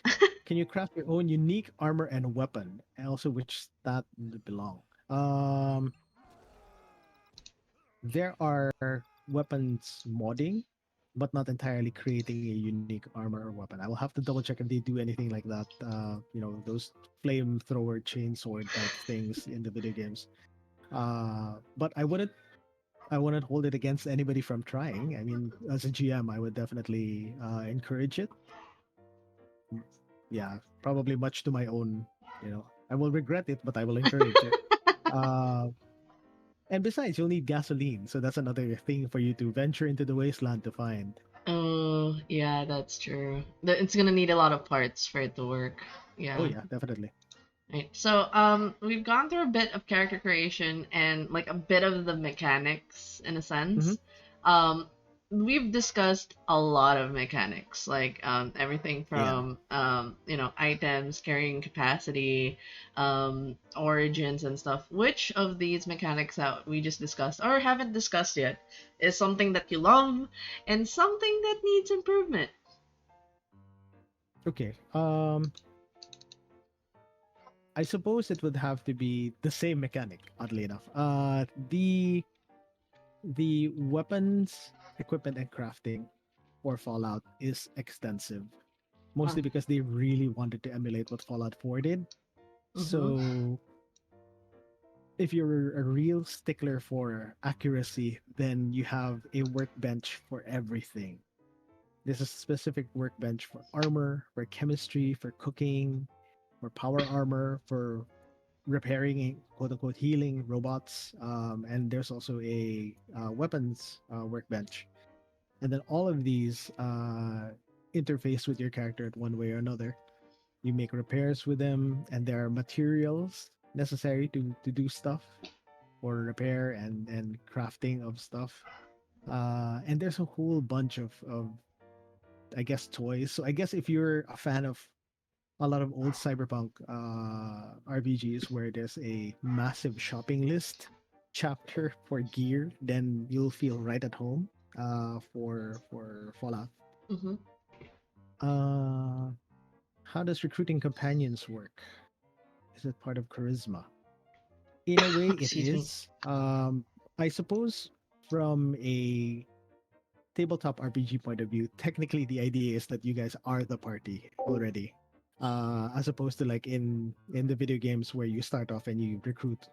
[SPEAKER 2] Can you craft your own unique armor and weapon? And also, which stat they belong? Um, there are weapons modding, but not entirely creating a unique armor or weapon. I will have to double check if they do anything like that. Those flamethrower chainsword type things in the video games. But I wouldn't hold it against anybody from trying. I mean, as a GM, I would definitely encourage it. Yeah, probably much to my own. I will regret it, but I will encourage it. Uh, and besides, you'll need gasoline, so that's another thing for you to venture into the wasteland to find.
[SPEAKER 1] Oh, yeah, that's true. It's gonna need a lot of parts for it to work.
[SPEAKER 2] Oh
[SPEAKER 1] Yeah.
[SPEAKER 2] yeah, definitely.
[SPEAKER 1] Right. So, we've gone through a bit of character creation and like a bit of the mechanics in a
[SPEAKER 2] Hmm.
[SPEAKER 1] sense. Um, we've discussed a lot of mechanics, like everything
[SPEAKER 2] Yeah.
[SPEAKER 1] from items, carrying capacity, origins and stuff. Which of these mechanics that we just discussed or haven't discussed yet is something that you love and something that needs improvement?
[SPEAKER 2] Okay. I suppose it would have to be the same mechanic. Oddly enough, the weapons, equipment, and crafting for Fallout is extensive, mostly because they really wanted to emulate what Fallout 4 did.
[SPEAKER 1] Mm-hmm.
[SPEAKER 2] So, if you're a real stickler for accuracy, then you have a workbench for everything. There's a specific workbench for armor, for chemistry, for cooking, for power armor, for repairing, quote unquote, healing robots. And there's also a weapons workbench. And then all of these interface with your character in one way or another. You make repairs with them, and there are materials necessary to do stuff for repair and crafting of stuff. And there's a whole bunch of I guess toys. So I guess if you're a fan of a lot of old cyberpunk RPGs where there's a massive shopping list chapter for gear, then you'll feel right at home for Fallout.
[SPEAKER 1] Hmm.
[SPEAKER 2] Uh, how does recruiting companions work? Is it part of charisma? In a way, it
[SPEAKER 1] Excuse me.
[SPEAKER 2] is. I suppose from a tabletop RPG point of view, technically the idea is that you guys are the party already. As opposed to like in the video games where you start off and you recruit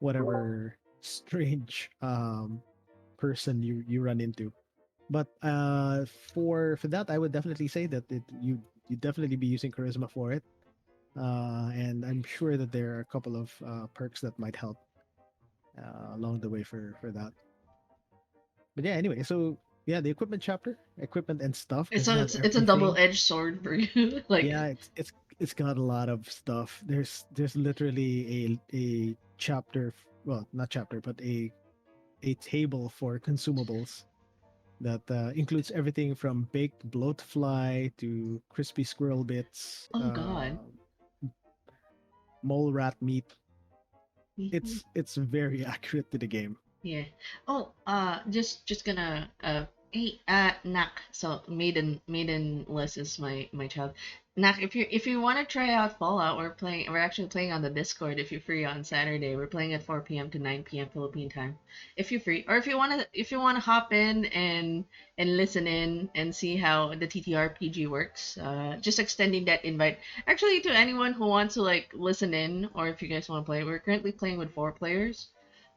[SPEAKER 2] whatever strange person you run into. But for that, I would definitely say that you definitely be using charisma for it. And I'm sure that there are a couple of perks that might help along the way for that. But yeah, anyway, so yeah, the equipment chapter, equipment and stuff.
[SPEAKER 1] It's
[SPEAKER 2] Does it
[SPEAKER 1] a
[SPEAKER 2] have
[SPEAKER 1] it's a double
[SPEAKER 2] everything?
[SPEAKER 1] edged sword for you. Like,
[SPEAKER 2] Yeah, it's got a lot of stuff. There's literally a chapter, well, not chapter, but a table for consumables that includes everything from baked bloatfly to crispy squirrel bits,
[SPEAKER 1] oh god.
[SPEAKER 2] mole rat meat.
[SPEAKER 1] Mhm.
[SPEAKER 2] It's very accurate to the game.
[SPEAKER 1] Yeah. Oh, just gonna hey, Nak. So maiden list is my child. Nak, if you want to try out Fallout, we're actually playing on the Discord. If you're free on Saturday, we're playing at 4 p.m. to 9 p.m. Philippine time. If you're free, or if you wanna hop in and listen in and see how the TTRPG works, just extending that invite. Actually, to anyone who wants to like listen in, or if you guys want to play, we're currently playing with 4 players.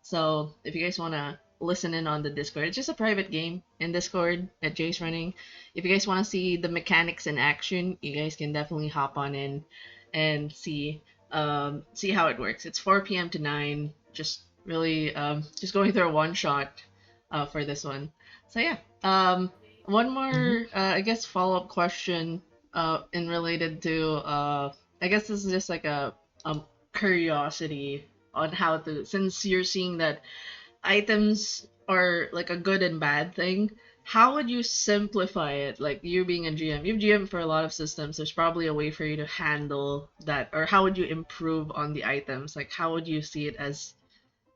[SPEAKER 1] So if you guys want to listen in on the Discord, it's just a private game in Discord that Jay's running. If you guys want to see the mechanics in action, you guys can definitely hop on in and see how it works. It's 4 p.m. to 9. Just really just going through a one shot for this one. So yeah. One
[SPEAKER 2] Hmm.
[SPEAKER 1] more I guess follow up question in related to I guess this is just like a curiosity on how to, since you're seeing that items are like a good and bad thing, how would you simplify it? Like you being a GM, you've GM for a lot of systems, there's probably a way for you to handle that, or how would you improve on the items? Like how would you see it as,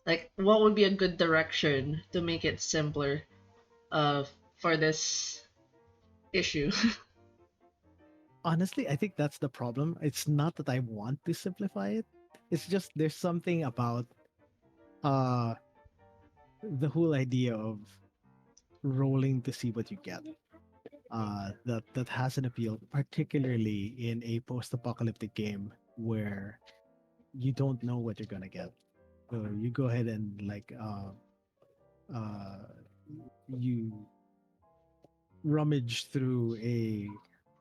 [SPEAKER 1] like what would be a good direction to make it simpler uh for this issue?
[SPEAKER 2] Honestly, I think that's the problem. It's not that I want to simplify it. It's just there's something about uh the whole idea of rolling to see what you get. That has an appeal, particularly in a post-apocalyptic game where you don't know what you're gonna get. So you go ahead and like uh you rummage through a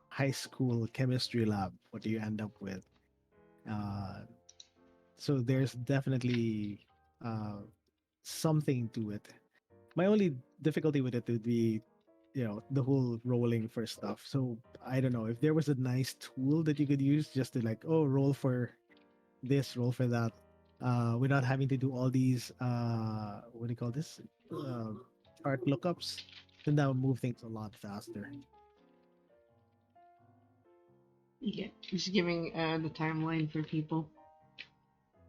[SPEAKER 2] high school chemistry lab. What do you end up with? Uh, so there's definitely uh, something to it. My only difficulty with it would be, the whole rolling for stuff. So I don't know if there was a nice tool that you could use just to like, oh, roll for this, roll for that, without having to do all these what do you call this? Uh, chart lookups. Then that would move things a lot faster.
[SPEAKER 1] Yeah, just giving the timeline for people.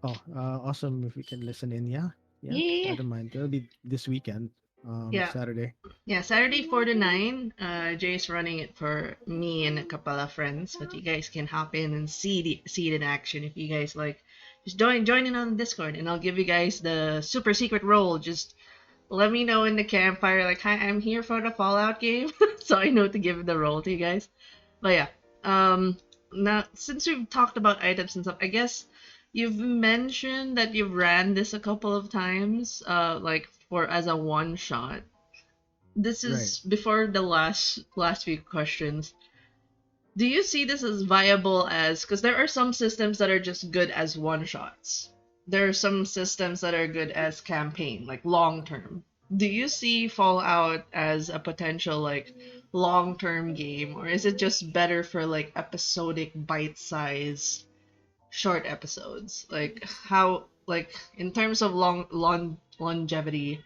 [SPEAKER 2] Oh, awesome! If we can listen in, yeah, yeah, I
[SPEAKER 1] Yeah,
[SPEAKER 2] don't mind. That'll be this weekend,
[SPEAKER 1] yeah.
[SPEAKER 2] Saturday.
[SPEAKER 1] Yeah, Saturday 4 to 9. Jay's running it for me and a couple of friends, but you guys can hop in and see it in action if you guys like. Just join in on the Discord, and I'll give you guys the super secret role. Just let me know in the campfire, like, hi, I'm here for the Fallout game, so I know to give the role to you guys. But yeah, um, now since we've talked about items and stuff, I guess you've mentioned that you've ran this a couple of times, like for as a one shot. This
[SPEAKER 2] Right.
[SPEAKER 1] is before the last few questions. Do you see this as viable as, because there are some systems that are just good as one shots. There are some systems that are good as campaign, like long term. Do you see Fallout as a potential like long term game, or is it just better for like episodic bite size short episodes? Like how, like in terms of longevity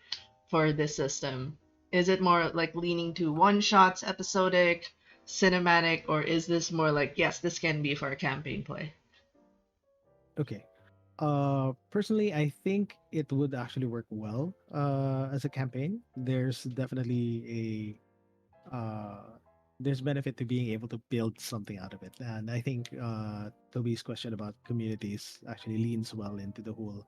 [SPEAKER 1] for this system, is it more like leaning to one shots episodic, cinematic, or is this more like, yes, this can be for a campaign play?
[SPEAKER 2] Okay. Personally, I think it would actually work well as a campaign. There's definitely a there's benefit to being able to build something out of it, and I think Toby's question about communities actually leans well into the whole.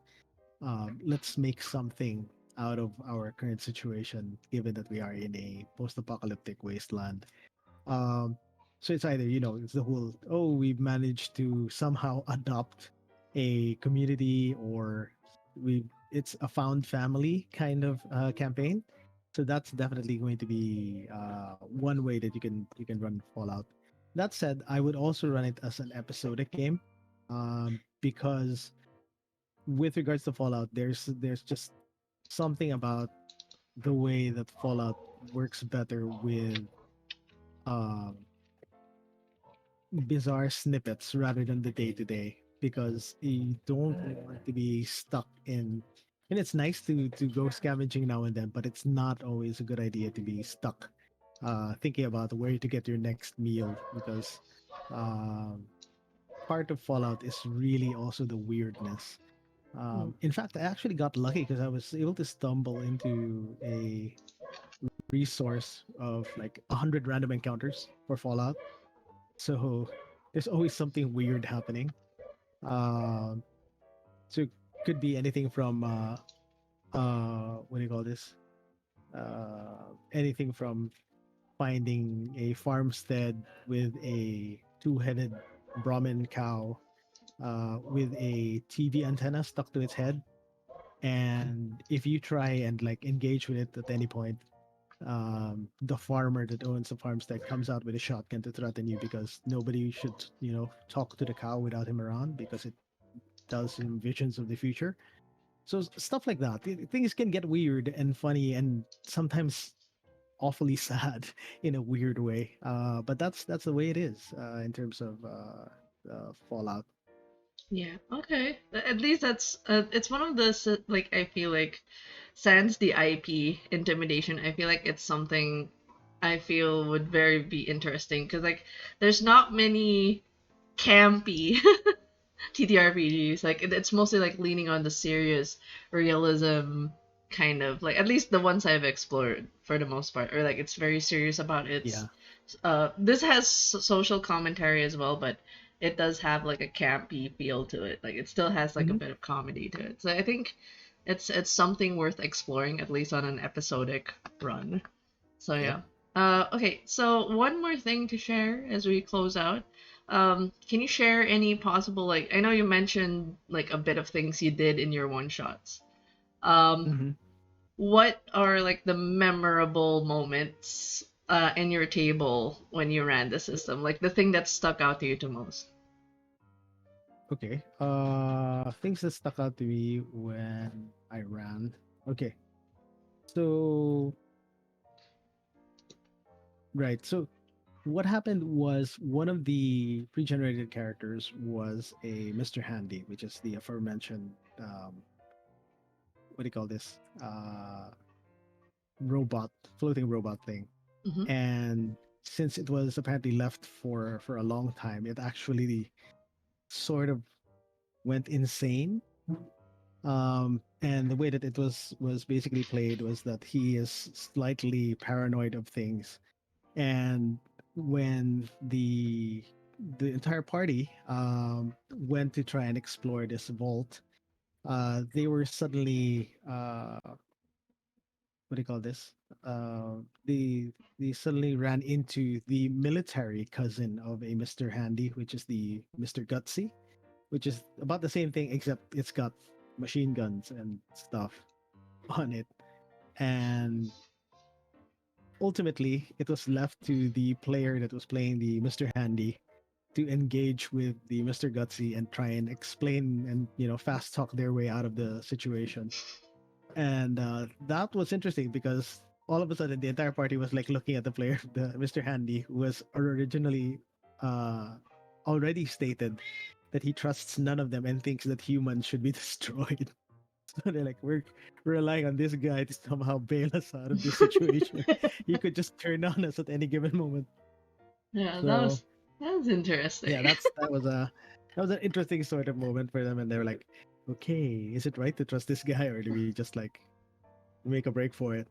[SPEAKER 2] Let's make something out of our current situation, given that we are in a post-apocalyptic wasteland. Um, so it's either, it's the whole, oh, we've managed to somehow adopt a community, or it's a found family kind of campaign. So that's definitely going to be one way that you can run Fallout. That said, I would also run it as an episodic game, because with regards to Fallout, there's just something about the way that Fallout works better with um, bizarre snippets rather than the day to day, because you don't want to be stuck in. And it's nice to go scavenging now and then, but it's not always a good idea to be stuck thinking about where to get your next meal, because um, part of Fallout is really also the weirdness.
[SPEAKER 1] Mm.
[SPEAKER 2] In fact, I actually got lucky because I was able to stumble into a resource of like 100 random encounters for Fallout. So there's always something weird happening. Um, so it could be anything from what do you call this? Anything from finding a farmstead with a two-headed Brahmin cow with a TV antenna stuck to its head, and if you try and like engage with it at any point, the farmer that owns the farmstead comes out with a shotgun to threaten you, because nobody should, talk to the cow without him around, because it tells him visions of the future. So stuff like that. Things can get weird and funny, and sometimes awfully sad in a weird way. But that's the way it is in terms of Fallout.
[SPEAKER 1] Yeah. Okay. At least that's it's one of the like I feel like sans the IP intimidation. I feel like it's something I feel would very be interesting because like there's not many campy TTRPGs. Like it's mostly like leaning on the serious realism kind of like at least the ones I've explored for the most part, or like it's very serious about its.
[SPEAKER 2] Yeah.
[SPEAKER 1] This has social commentary as well, but it does have like a campy feel to it. Like it still has like a
[SPEAKER 2] Hmm.
[SPEAKER 1] bit of comedy to it. So I think it's something worth exploring at least on an episodic run. So
[SPEAKER 2] Yep.
[SPEAKER 1] yeah. Okay, so one more thing to share as we close out. Can you share any possible like I know you mentioned like a bit of things you did in your one shots. Um,
[SPEAKER 2] Hmm.
[SPEAKER 1] what are like the memorable moments in your table when you ran the system? Like the thing that stuck out to you the most.
[SPEAKER 2] Okay. Things that stuck out to me when I ran. Okay. So right. So what happened was one of the pre-generated characters was a Mr. Handy, which is the aforementioned what do you call this? Robot, floating robot thing.
[SPEAKER 1] Mm-hmm.
[SPEAKER 2] And since it was apparently left for a long time, it actually sort of went insane. And the way that it was basically played was that he is slightly paranoid of things, and when the entire party went to try and explore this vault, they were suddenly what do you call this? They suddenly ran into the military cousin of a Mr. Handy, which is the Mr. Gutsy, which is about the same thing except it's got machine guns and stuff on it. And ultimately, it was left to the player that was playing the Mr. Handy to engage with the Mr. Gutsy and try and explain and fast talk their way out of the situation. And that was interesting because all of a sudden the entire party was like looking at the player, the Mr. Handy, who was originally uh, already stated that he trusts none of them and thinks that humans should be destroyed. So they're like, we're relying on this guy to somehow bail us out of this situation. He could just turn on us at any given moment.
[SPEAKER 1] Yeah,
[SPEAKER 2] So
[SPEAKER 1] that was interesting.
[SPEAKER 2] yeah, that was an interesting sort of moment for them, and they were like, "Okay, is it right to trust this guy, or do we just like make a break for it?"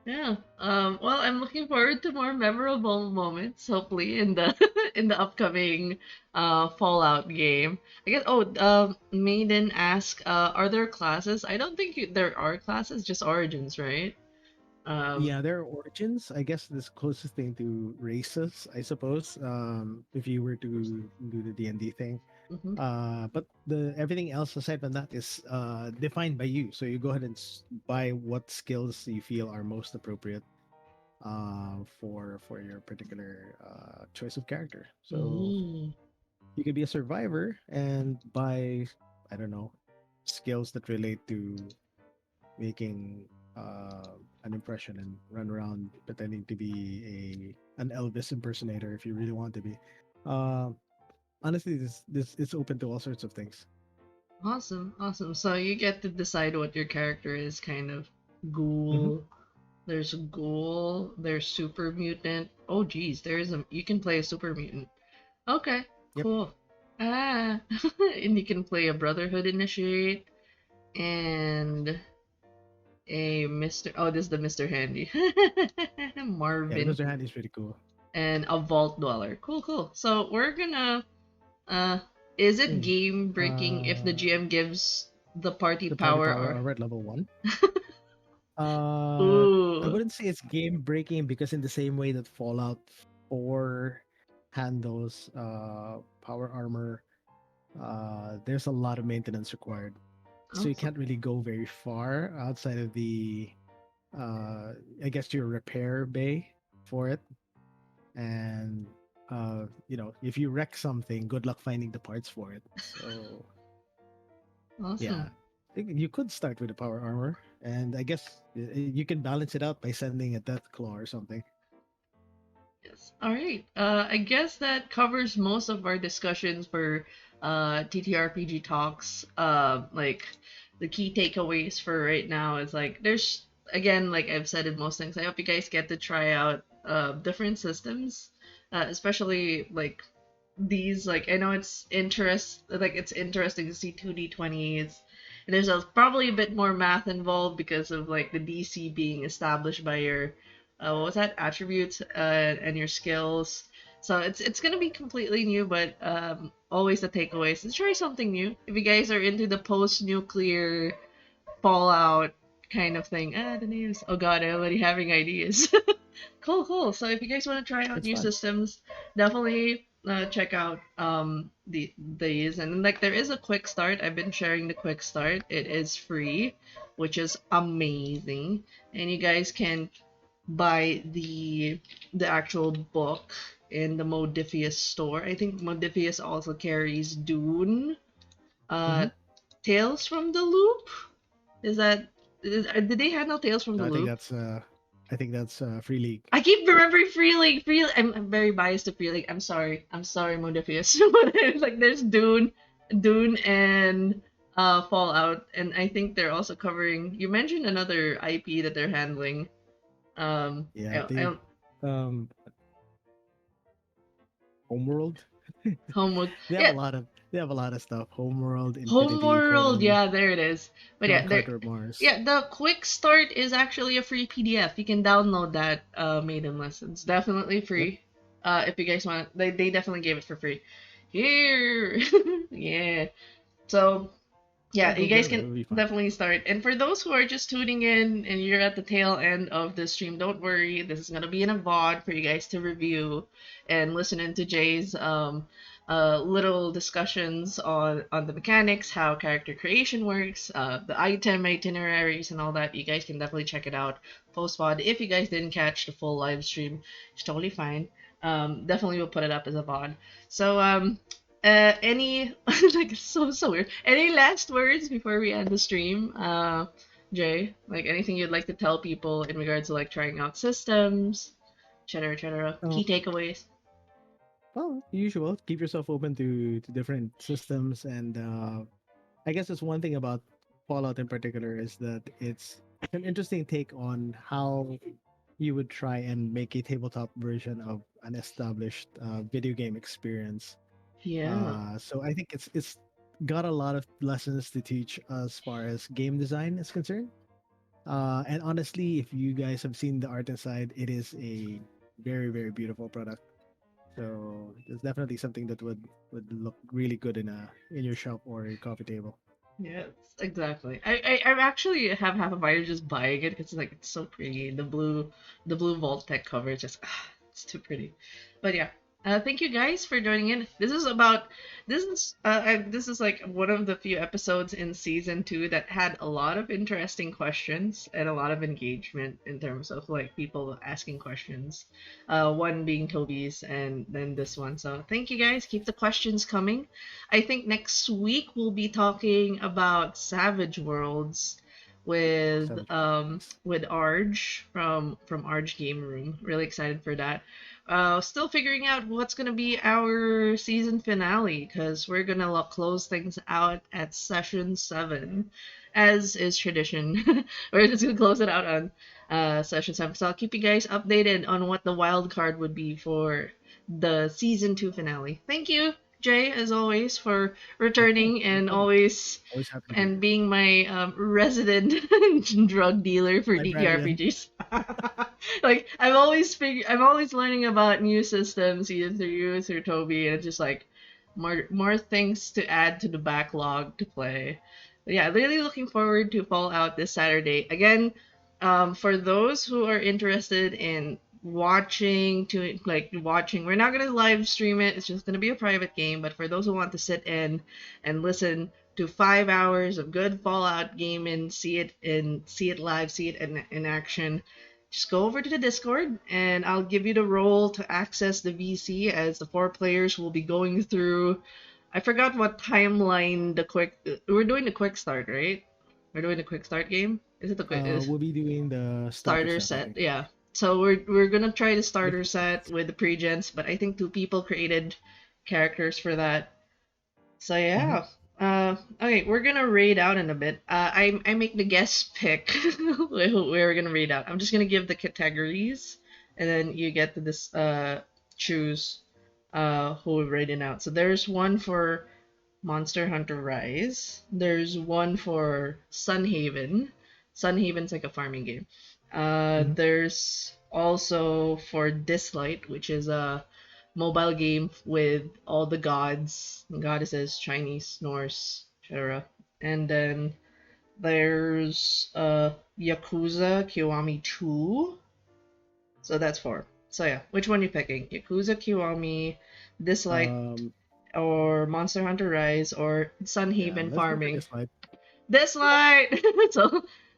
[SPEAKER 1] Yeah. Well, I'm looking forward to more memorable moments, hopefully in the in the upcoming Fallout game. I guess. Oh, Maiden ask, are there classes? I don't think there are classes, just origins, right? Um.
[SPEAKER 2] Yeah, their origins, I guess, this closest thing to races, I suppose. If you were to do the D&D thing,
[SPEAKER 1] Mhm.
[SPEAKER 2] but the everything else aside from that is defined by you. So you go ahead and buy what skills you feel are most appropriate for your particular choice of character. So
[SPEAKER 1] Mm.
[SPEAKER 2] you could be a survivor and buy, I don't know, skills that relate to making an impression and run around pretending to be a an Elvis impersonator if you really want to be. Uh, Honestly, this it's open to all sorts of things.
[SPEAKER 1] Awesome, awesome. So you get to decide what your character is, kind of.
[SPEAKER 2] Hmm.
[SPEAKER 1] Ghoul. There's a ghoul. There's super mutant. Oh, geez, there's a. You can play a super mutant. Okay,
[SPEAKER 2] Yep.
[SPEAKER 1] cool. Ah, and you can play a Brotherhood Initiate and a Mr. Oh, this is the Mr. Handy.
[SPEAKER 2] Yeah, the
[SPEAKER 1] Marvin
[SPEAKER 2] Mr. Handy is pretty cool.
[SPEAKER 1] and a Vault Dweller. Cool, cool. So we're gonna. Uh, is it
[SPEAKER 2] Hey,
[SPEAKER 1] game breaking if the GM gives the party
[SPEAKER 2] the party
[SPEAKER 1] power
[SPEAKER 2] power
[SPEAKER 1] or?
[SPEAKER 2] armor at level 1. I
[SPEAKER 1] Ooh,
[SPEAKER 2] wouldn't say it's game breaking because in the same way that Fallout 4 handles power armor, there's a lot of maintenance required. So you
[SPEAKER 1] awesome,
[SPEAKER 2] can't really go very far outside of the uh I guess your repair bay for it. And if you wreck something, good luck finding the parts for it. So
[SPEAKER 1] awesome.
[SPEAKER 2] yeah, you could start with the power armor, and I guess you can balance it out by sending a death claw or something.
[SPEAKER 1] Yes. All right. I guess that covers most of our discussions for TTRPG talks. Like the key takeaways for right now is like there's again like I've said in most things. I hope you guys get to try out different systems, especially like these. Like I know it's interesting to see 2D20s. And there's probably a bit more math involved because of like the DC being established by your what was that attributes and your skills. So it's gonna be completely new, but always the takeaways is try something new. If you guys are into the post-nuclear Fallout kind of thing, the names. Oh god, I'm already having ideas. Cool, cool. So if you guys want to try out
[SPEAKER 2] It's
[SPEAKER 1] new
[SPEAKER 2] fun.
[SPEAKER 1] systems, definitely check out these. And like there is a quick start. I've been sharing the quick start. It is free, which is amazing. And you guys can buy the actual book in the Modifius store. I think Modifius also carries Dune,
[SPEAKER 2] Hmm.
[SPEAKER 1] uh, Tales from the Loop. Is that did they handle Tales from the
[SPEAKER 2] I think
[SPEAKER 1] Loop?
[SPEAKER 2] that's free league.
[SPEAKER 1] I keep remembering Free League. I'm very biased to Free League. I'm sorry. I'm sorry, Modifius. But it's like there's Dune and Fallout, and I think they're also covering. You mentioned another IP that they're handling.
[SPEAKER 2] Yeah,
[SPEAKER 1] I
[SPEAKER 2] they
[SPEAKER 1] don't
[SPEAKER 2] um Homeworld.
[SPEAKER 1] Homeworld.
[SPEAKER 2] They have a
[SPEAKER 1] Yeah,
[SPEAKER 2] lot of stuff. Homeworld, Infinity,
[SPEAKER 1] Homeworld.
[SPEAKER 2] Conan,
[SPEAKER 1] Yeah, there it is. But
[SPEAKER 2] John
[SPEAKER 1] yeah, there.
[SPEAKER 2] Carter of Mars.
[SPEAKER 1] Yeah, the quick start is actually a free PDF. You can download that Maiden Lessons. Definitely
[SPEAKER 2] Yep.
[SPEAKER 1] free. If you guys want, they definitely gave it for free. Here, yeah. So
[SPEAKER 2] Yeah,
[SPEAKER 1] yeah,
[SPEAKER 2] go
[SPEAKER 1] you guys
[SPEAKER 2] grab it.
[SPEAKER 1] can
[SPEAKER 2] It'll be fun.
[SPEAKER 1] definitely start. And for those who are just tuning in and you're at the tail end of the stream, don't worry. This is gonna be in a VOD for you guys to review and listen into Jay's little discussions on the mechanics, how character creation works, the item itineraries, and all that. You guys can definitely check it out post VOD. If you guys didn't catch the full live stream, it's totally fine. Definitely will put it up as a VOD. So any like it's so weird. Any last words before we end the stream, Jay? Like anything you'd like to tell people in regards to like trying out systems, et cetera.
[SPEAKER 2] Oh,
[SPEAKER 1] Key takeaways.
[SPEAKER 2] well, usual. Keep yourself open to different systems, and I guess that's one thing about Fallout in particular is that it's an interesting take on how you would try and make a tabletop version of an established video game experience.
[SPEAKER 1] Yeah.
[SPEAKER 2] So I think it's got a lot of lessons to teach as far as game design is concerned. And honestly, if you guys have seen the art inside, it is a very very beautiful product. So it's definitely something that would look really good in your shop or your coffee table.
[SPEAKER 1] Yes, exactly. I actually have half of mine just buying it because like it's so pretty. The blue Vault Tech cover is just it's too pretty. But yeah, thank you guys for joining in. This is like one of the few episodes in season two that had a lot of interesting questions and a lot of engagement in terms of like people asking questions. One being Toby's and then this one. So thank you guys. Keep the questions coming. I think next week we'll be talking about Savage Worlds
[SPEAKER 2] Savage Worlds.
[SPEAKER 1] with Arj from Arj Game Room. Really excited for that. Still figuring out what's gonna be our season finale because we're gonna close things out at session 7, as is tradition. We're just gonna close it out on session 7. So I'll keep you guys updated on what the wild card would be for the season 2 finale. Thank you, Jay, as always, for
[SPEAKER 2] Yeah,
[SPEAKER 1] returning
[SPEAKER 2] no
[SPEAKER 1] and
[SPEAKER 2] problem.
[SPEAKER 1] always
[SPEAKER 2] Always happy to be
[SPEAKER 1] and
[SPEAKER 2] here.
[SPEAKER 1] being my resident drug dealer for
[SPEAKER 2] Librarian.
[SPEAKER 1] TTRPGs. Like I'm always learning about new systems either through you through Toby, and it's just like more things to add to the backlog to play. But yeah, really looking forward to Fallout this Saturday. Again, for those who are interested in watching, we're not gonna live stream it. It's just gonna be a private game. But for those who want to sit in and listen to 5 hours of good Fallout gaming, see it live, see it in action, just go over to the Discord and I'll give you the role to access the VC as the 4 players will be going through. I forgot what timeline the quick. We're doing the quick start, right? We're doing the quick start game. Is it the quick? Is
[SPEAKER 2] We'll be doing the starter
[SPEAKER 1] starter
[SPEAKER 2] set, I
[SPEAKER 1] set?
[SPEAKER 2] think.
[SPEAKER 1] Yeah. So we're gonna try the
[SPEAKER 2] With
[SPEAKER 1] starter
[SPEAKER 2] the
[SPEAKER 1] set
[SPEAKER 2] tickets.
[SPEAKER 1] with the pre-gens, but I think 2 people created characters for that. So
[SPEAKER 2] Hmm.
[SPEAKER 1] yeah. Okay, we're gonna raid out in a bit. I make the guest pick who we're gonna raid out. I'm just gonna give the categories, and then you get to this choose who we're raiding out. So there's one for Monster Hunter Rise. There's one for Sunhaven. Sunhaven's like a farming game.
[SPEAKER 2] Hmm.
[SPEAKER 1] There's also for Dislight, which is a mobile game with all the gods, goddesses, Chinese, Norse, etc. And then there's Yakuza Kiwami 2. So that's 4. So yeah, which one are you picking? Yakuza Kiwami, Dislight,
[SPEAKER 2] Um,
[SPEAKER 1] or Monster Hunter Rise, or
[SPEAKER 2] yeah,
[SPEAKER 1] Sunhaven
[SPEAKER 2] let's go for
[SPEAKER 1] Farming?
[SPEAKER 2] this slide.
[SPEAKER 1] Dislight!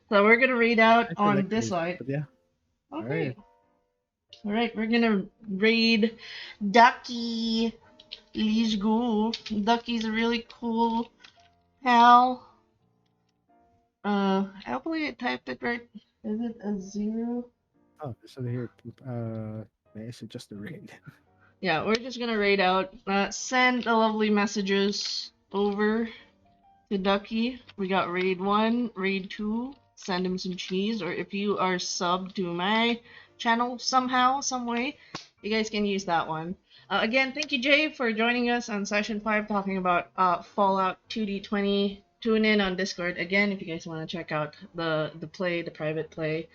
[SPEAKER 1] So we're gonna read out
[SPEAKER 2] I actually
[SPEAKER 1] on
[SPEAKER 2] like the music,
[SPEAKER 1] Dislight.
[SPEAKER 2] but yeah. All right.
[SPEAKER 1] Okay. Alright, we're gonna raid Ducky. Let's go. Ducky's a really cool pal. Hopefully I typed it right. Is it a 0?
[SPEAKER 2] Oh, so here, may I suggest the raid?
[SPEAKER 1] Yeah, we're just gonna raid out. Send the lovely messages over to Ducky. We got raid 1, raid 2. Send him some cheese, or if you are subbed to my channel somehow, some way, you guys can use that one. Again, thank you, Jay, for joining us on session 5 talking about Fallout 2D20. Tune in on Discord again if you guys want to check out the private play.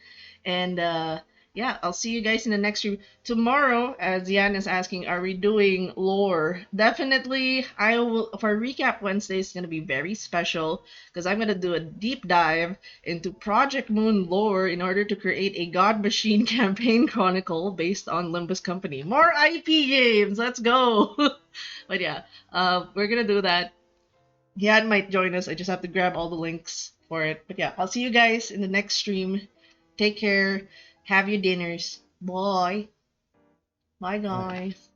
[SPEAKER 1] And yeah, I'll see you guys in the next stream. Tomorrow, as Yan is asking, are we doing lore? Definitely, I will. For Recap Wednesday, it's going to be very special because I'm going to do a deep dive into Project Moon lore in order to create a God Machine campaign chronicle based on Limbus Company. More IP games, let's go! But yeah, we're going to do that. Yan might join us. I just have to grab all the links for it. But yeah, I'll see you guys in the next stream. Take care. Have your dinners. Bye. Bye,
[SPEAKER 2] Bye.
[SPEAKER 1] guys.